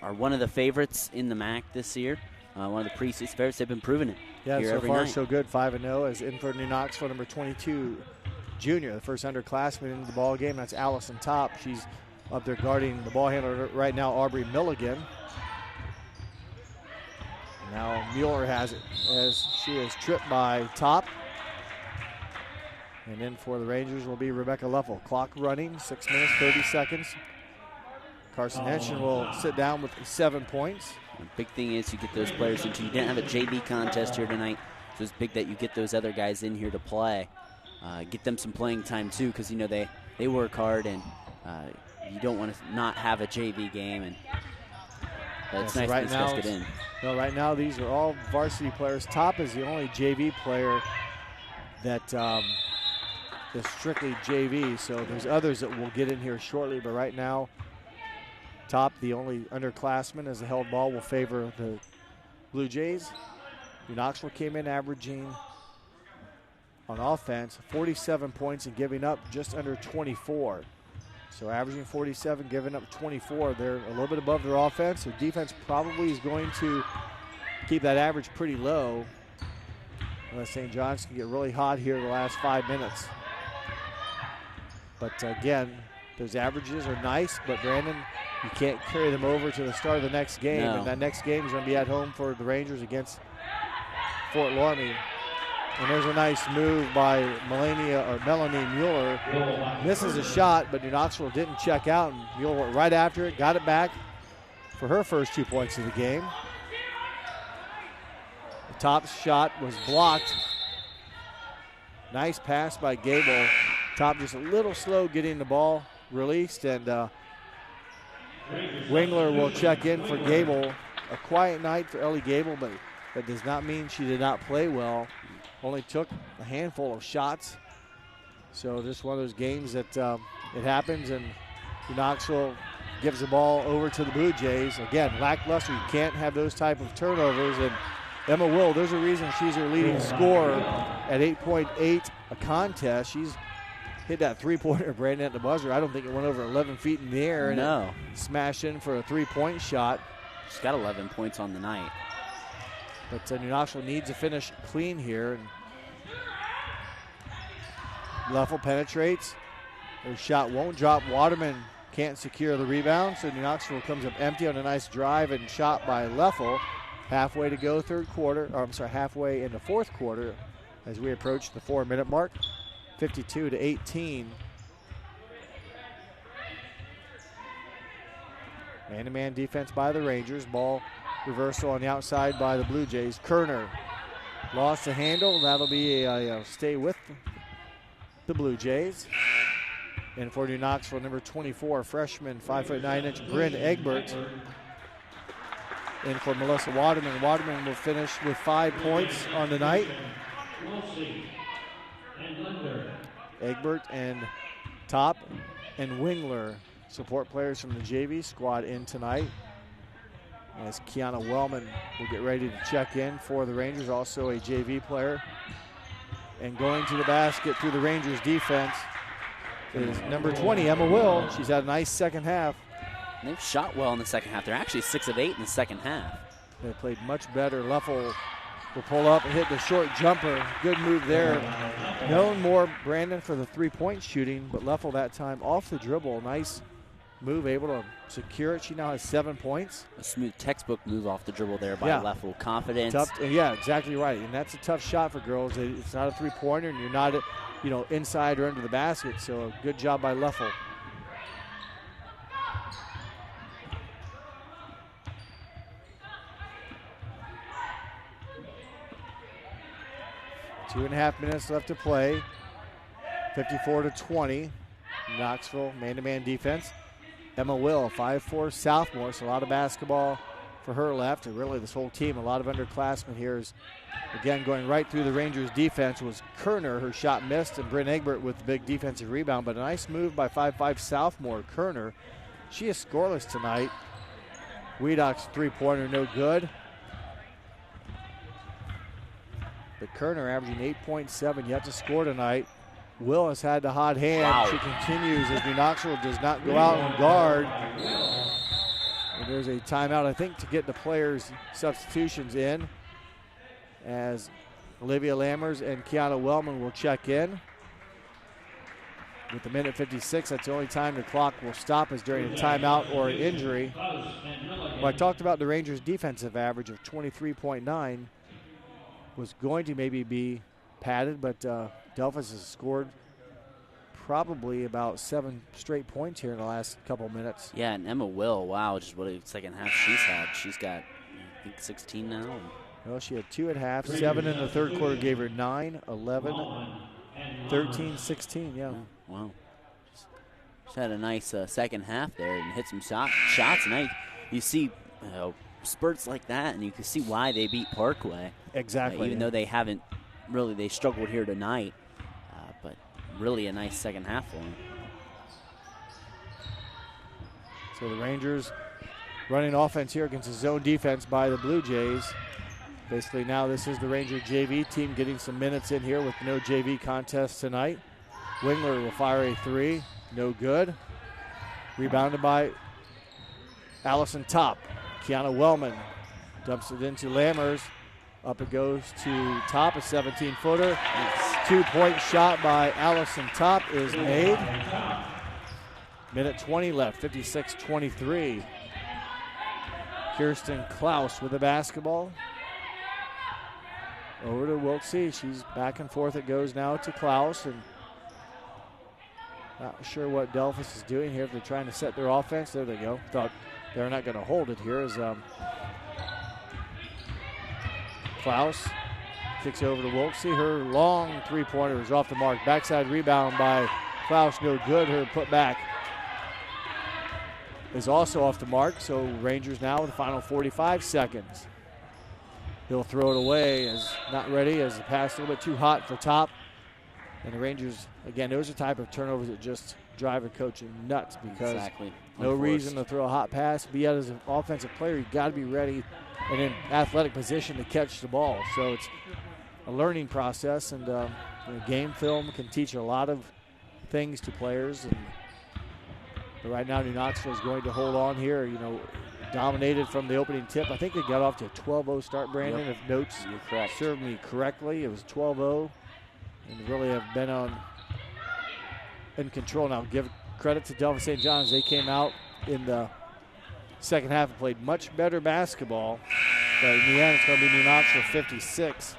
are one of the favorites in the MAC this year. One of the preseason favorites. They've been proving it.
Yeah,
here
so
every
far
night.
so good. 5-0 as in for New Knoxville, number 22, junior, the first underclassman in the ball game. That's Allison Top. She's up there guarding the ball handler right now, Aubrey Milligan. Now Mueller has it as she is tripped by Top. And then for the Rangers will be Rebecca Leffel. Clock running, 6 minutes, 30 seconds. Carson Henson will sit down with 7 points.
The big thing is you get those players into. You didn't have a JV contest here tonight, so it's big that you get those other guys in here to play. Get them some playing time too, because they work hard, and you don't want to not have a JV game. But it's nice
right
these
now
guys get in.
No, right now these are all varsity players. Top is the only JV player that is strictly JV. So there's others that will get in here shortly, but right now, Top, the only underclassman, as the held ball will favor the Blue Jays. New Knoxville came in averaging on offense 47 points and giving up just under 24. So averaging 47, giving up 24. They're a little bit above their offense. Their defense probably is going to keep that average pretty low unless St. John's can get really hot here in the last 5 minutes. But again, those averages are nice, but Brandon, you can't carry them over to the start of the next game.
No.
And that next game is going to be at home for the Rangers against Fort Laramie. And there's a nice move by Melanie Mueller. Misses a shot, but New Knoxville didn't check out, and Mueller went right after it, got it back for her first 2 points of the game. The top shot was blocked. Nice pass by Gable. Top just a little slow getting the ball released, and Wingler will check in for Gable. A quiet night for Ellie Gable, but that does not mean she did not play well. Only took a handful of shots. So just one of those games that it happens, and Knoxville gives the ball over to the Blue Jays. Again, lackluster. You can't have those type of turnovers. And Emma Will, there's a reason she's her leading scorer at 8.8 a contest. She's hit that three-pointer, Brandon, at the buzzer. I don't think it went over 11 feet in the air.
No.
And smashed in for a three-point shot.
She's got 11 points on the night.
But New Knoxville needs to finish clean here. And Leffel penetrates. Her shot won't drop. Waterman can't secure the rebound, so New Knoxville comes up empty on a nice drive and shot by Leffel. Halfway to go halfway in the fourth quarter as we approach the 4-minute mark. 52-18. Man-to-man defense by the Rangers. Ball reversal on the outside by the Blue Jays. Kerner lost the handle. That'll be a stay with the Blue Jays. And for New Knoxville, number 24, freshman, 5'9" Bryn Egbert. And for Melissa Waterman. Waterman will finish with 5 points on the night. Egbert and Top and Wingler, support players from the JV squad, in tonight. As Kiana Wellman will get ready to check in for the Rangers, also a JV player. And going to the basket through the Rangers defense is number 20, Emma Will. She's had a nice second half.
And they've shot well in the second half. They're actually 6 of 8 in the second half.
They played much better. Leffel will pull up and hit the short jumper. Good move there. Known more, Brandon, for the three-point shooting, but Leffel that time off the dribble. Nice move, able to secure it. She now has 7 points.
A smooth textbook move off the dribble there by Leffel. Confidence.
Tough, yeah, exactly right. And that's a tough shot for girls. It's not a three-pointer, and you're not, inside or under the basket. So a good job by Leffel. Two and a half minutes left to play. 54-20. Knoxville man-to-man defense. Emma Will, 5'4" sophomore, so a lot of basketball for her left, and really this whole team, a lot of underclassmen here. Is again going right through the Rangers defense was Kerner. Her shot missed, and Bryn Egbert with the big defensive rebound, but a nice move by 5'5" sophomore Kerner. She is scoreless tonight. Wiedock's three-pointer no good. But Kerner averaging 8.7 yet to score tonight. Will has had the hot hand.
Wow.
She continues as New Knoxville does not go out and guard. And there's a timeout, I think, to get the players' substitutions in, as Olivia Lammers and Kiana Wellman will check in. With the minute 56, that's the only time the clock will stop, is during a timeout or an injury. Well, I talked about the Rangers' defensive average of 23.9 was going to maybe be padded, but Delphos has scored probably about 7 straight points here in the last couple minutes.
Yeah, and Emma Will, wow, just what a second half she's had. She's got, I think, 16 now.
Well, she had 2 at half, 7 in the third quarter, gave her 9, 11, 13, 16, yeah.
Wow. She's had a nice second half there and hit some shots. And you see spurts like that, and you can see why they beat Parkway.
Exactly.
Even though they haven't really, they struggled here tonight, but really a nice second half for them.
So the Rangers running offense here against a zone defense by the Blue Jays. Basically now this is the Ranger JV team getting some minutes in here with no JV contest tonight. Wingler will fire a three, no good. Rebounded by Allison Top. Kiana Wellman dumps it into Lammers. Up it goes to Top, a 17-footer. 2-point shot by Allison Top is made. Minute 20 left, 56-23. Kirsten Klaus with the basketball. Over to Wilksey. She's back and forth. It goes now to Klaus. And not sure what Delphos is doing here. If they're trying to set their offense. There they go. Thought they're not going to hold it here as Klaus kicks over to Wilksey. Her long three-pointer is off the mark. Backside rebound by Klaus, no good. Her putback is also off the mark. So Rangers now with the final 45 seconds. He'll throw it away as not ready, as the pass a little bit too hot for top. And the Rangers, again, those are the type of turnovers that just drive a coach nuts because no reason to throw a hot pass. But yet as an offensive player, you've got to be ready and in athletic position to catch the ball. So it's a learning process, and game film can teach a lot of things to players. But right now, New Knoxville is going to hold on here, dominated from the opening tip. I think they got off to a 12-0 start, Brandon, if notes serve me correctly. It was 12-0, and really have been in control. Now, give credit to Delphos St. John's. They came out in the second half and played much better basketball. But in the end, it's going to be New Knoxville 56,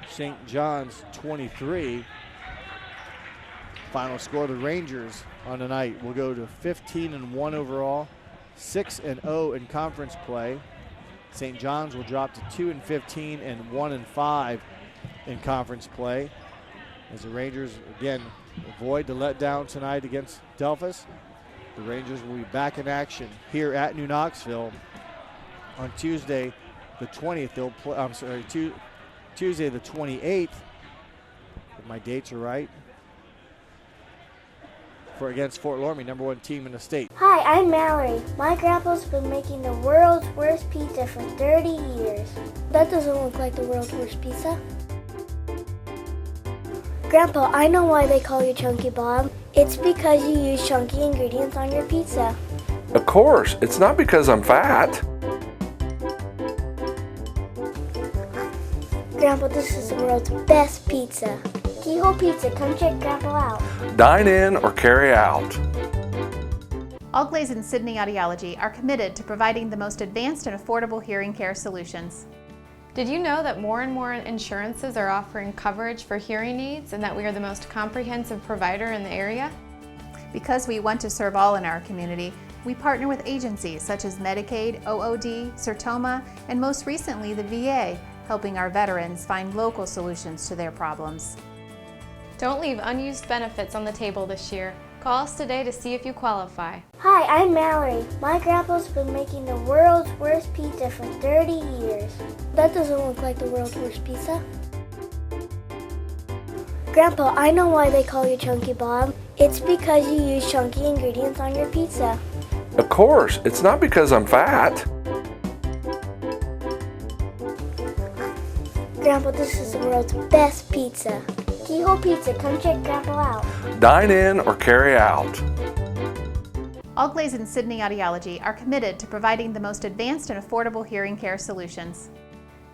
St. John's 23. Final score, the Rangers on the night will go to 15-1 overall, 6-0 in conference play. St. John's will drop to 2-15 and 1-5 in conference play. As the Rangers, again, avoid the letdown tonight against Delphos. The Rangers will be back in action here at New Knoxville on Tuesday the 20th. They'll play, Tuesday the 28th, if my dates are right, against Fort Loramie, number 1 team in the state.
Hi, I'm Mallory. My grandpa's been making the world's worst pizza for 30 years. That doesn't look like the world's worst pizza. Grandpa, I know why they call you Chunky Bob. It's because you use chunky ingredients on your pizza.
Of course, it's not because I'm fat.
Grandpa, this is the world's best pizza. Keyhole Pizza, come check Grandpa out.
Dine in or carry out.
Allglaze and Sydney Audiology are committed to providing the most advanced and affordable hearing care solutions.
Did you know that more and more insurances are offering coverage for hearing needs and that we are the most comprehensive provider in the area?
Because we want to serve all in our community, we partner with agencies such as Medicaid, OOD, Sertoma, and most recently the VA, helping our veterans find local solutions to their problems.
Don't leave unused benefits on the table this year. Call us today to see if you qualify.
Hi, I'm Mallory. My grandpa's been making the world's worst pizza for 30 years. That doesn't look like the world's worst pizza. Grandpa, I know why they call you Chunky Bob. It's because you use chunky ingredients on your pizza.
Of course, it's not because I'm fat.
Grandpa, this is the world's best pizza. Keyhole Pizza, come check Grandpa out.
Dine in or carry out.
Allglaze and Sydney Audiology are committed to providing the most advanced and affordable hearing care solutions.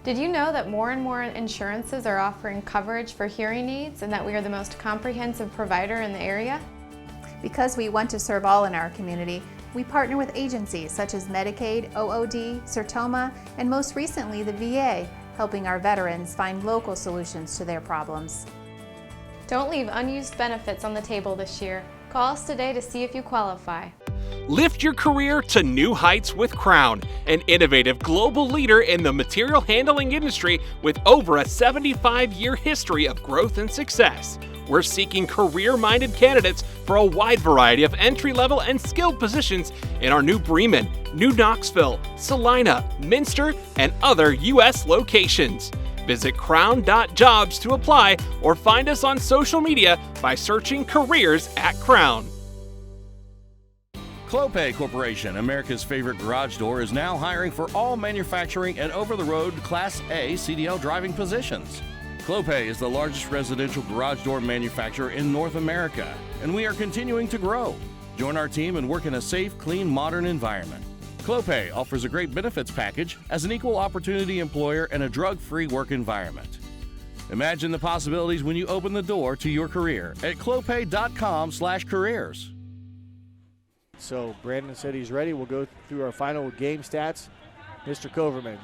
Did you know that more and more insurances are offering coverage for hearing needs and that we are the most comprehensive provider in the area?
Because we want to serve all in our community, we partner with agencies such as Medicaid, OOD, Sertoma, and most recently the VA, helping our veterans find local solutions to their problems.
Don't leave unused benefits on the table this year. Call us today to see if you qualify.
Lift your career to new heights with Crown, an innovative global leader in the material handling industry with over a 75-year history of growth and success. We're seeking career-minded candidates for a wide variety of entry-level and skilled positions in our new Bremen, New Knoxville, Salina, Minster, and other U.S. locations. Visit crown.jobs to apply or find us on social media by searching Careers at Crown.
Clopay Corporation, America's favorite garage door, is now hiring for all manufacturing and over-the-road Class A CDL driving positions. Clopay is the largest residential garage door manufacturer in North America, and we are continuing to grow. Join our team and work in a safe, clean, modern environment. Clopay offers a great benefits package as an equal opportunity employer and a drug-free work environment. Imagine the possibilities when you open the door to your career at clopay.com/careers.
So Brandon said he's ready. We'll go through our final game stats. Mr. Coverman.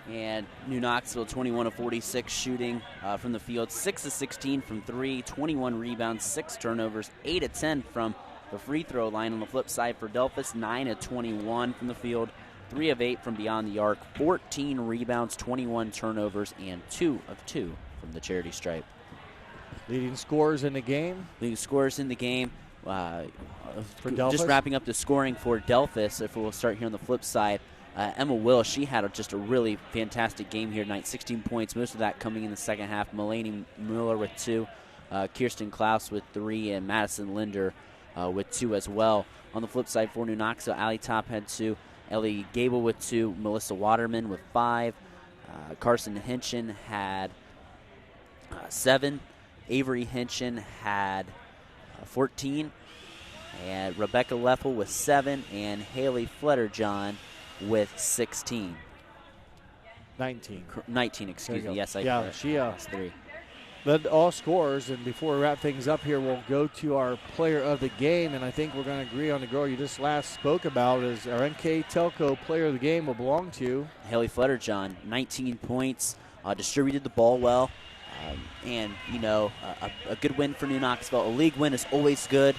And New Knoxville 21 of 46 shooting from the field, 6 of 16 from 3, 21 rebounds, 6 turnovers, 8 of 10 from the free throw line. On the flip side for Delphos, 9 of 21 from the field, 3 of 8 from beyond the arc, 14 rebounds, 21 turnovers, and 2 of 2 from the charity stripe.
Leading scorers in the game?
Leading scorers in the game.
For Delphos?
Just wrapping up the scoring for Delphos, if we'll start here on the flip side. Emma Will, she had just a really fantastic game here tonight, 16 points, most of that coming in the second half. Mulaney Mueller with 2, Kirsten Klaus with 3, and Madison Linder with 2 as well. On the flip side for New Knoxville, Allie Top had 2, Ellie Gable with 2, Melissa Waterman with 5, Carson Hinchin had 7, Avery Hinchin had 14, and Rebecca Leffel with 7, and Haley Flutterjohn with 16.
19.
19, excuse me. Yes,
she
lost 3.
Led all scorers, and before we wrap things up here, we'll go to our player of the game, and I think we're going to agree on the girl you just last spoke about as our NKTelco player of the game will belong to
Haley Flutterjohn. 19 points, distributed the ball well, and, a good win for New Knoxville. A league win is always good.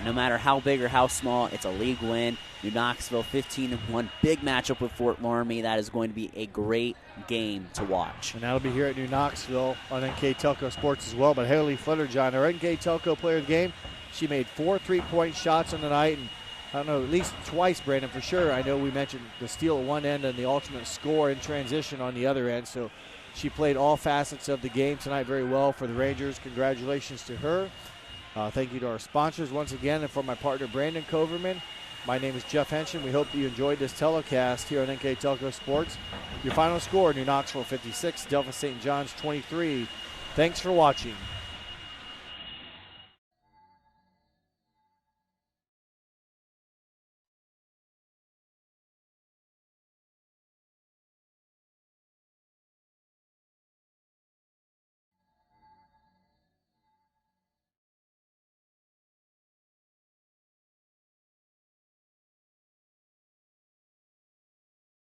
No matter how big or how small, it's a league win. New Knoxville 15-1, big matchup with Fort Laramie. That is going to be a great game to watch.
And that'll be here at New Knoxville on NKTelco Sports as well. But Haley Flutterjohn, our NKTelco player of the game, she made 4 3-point shots on the night. And I don't know, at least twice, Brandon, for sure. I know we mentioned the steal at one end and the ultimate score in transition on the other end. So she played all facets of the game tonight very well for the Rangers. Congratulations to her. Thank you to our sponsors once again, and for my partner Brandon Coverman. My name is Jeff Henshin. We hope that you enjoyed this telecast here on NKTelco Sports. Your final score, New Knoxville 56, Delphos St. John's 23. Thanks for watching.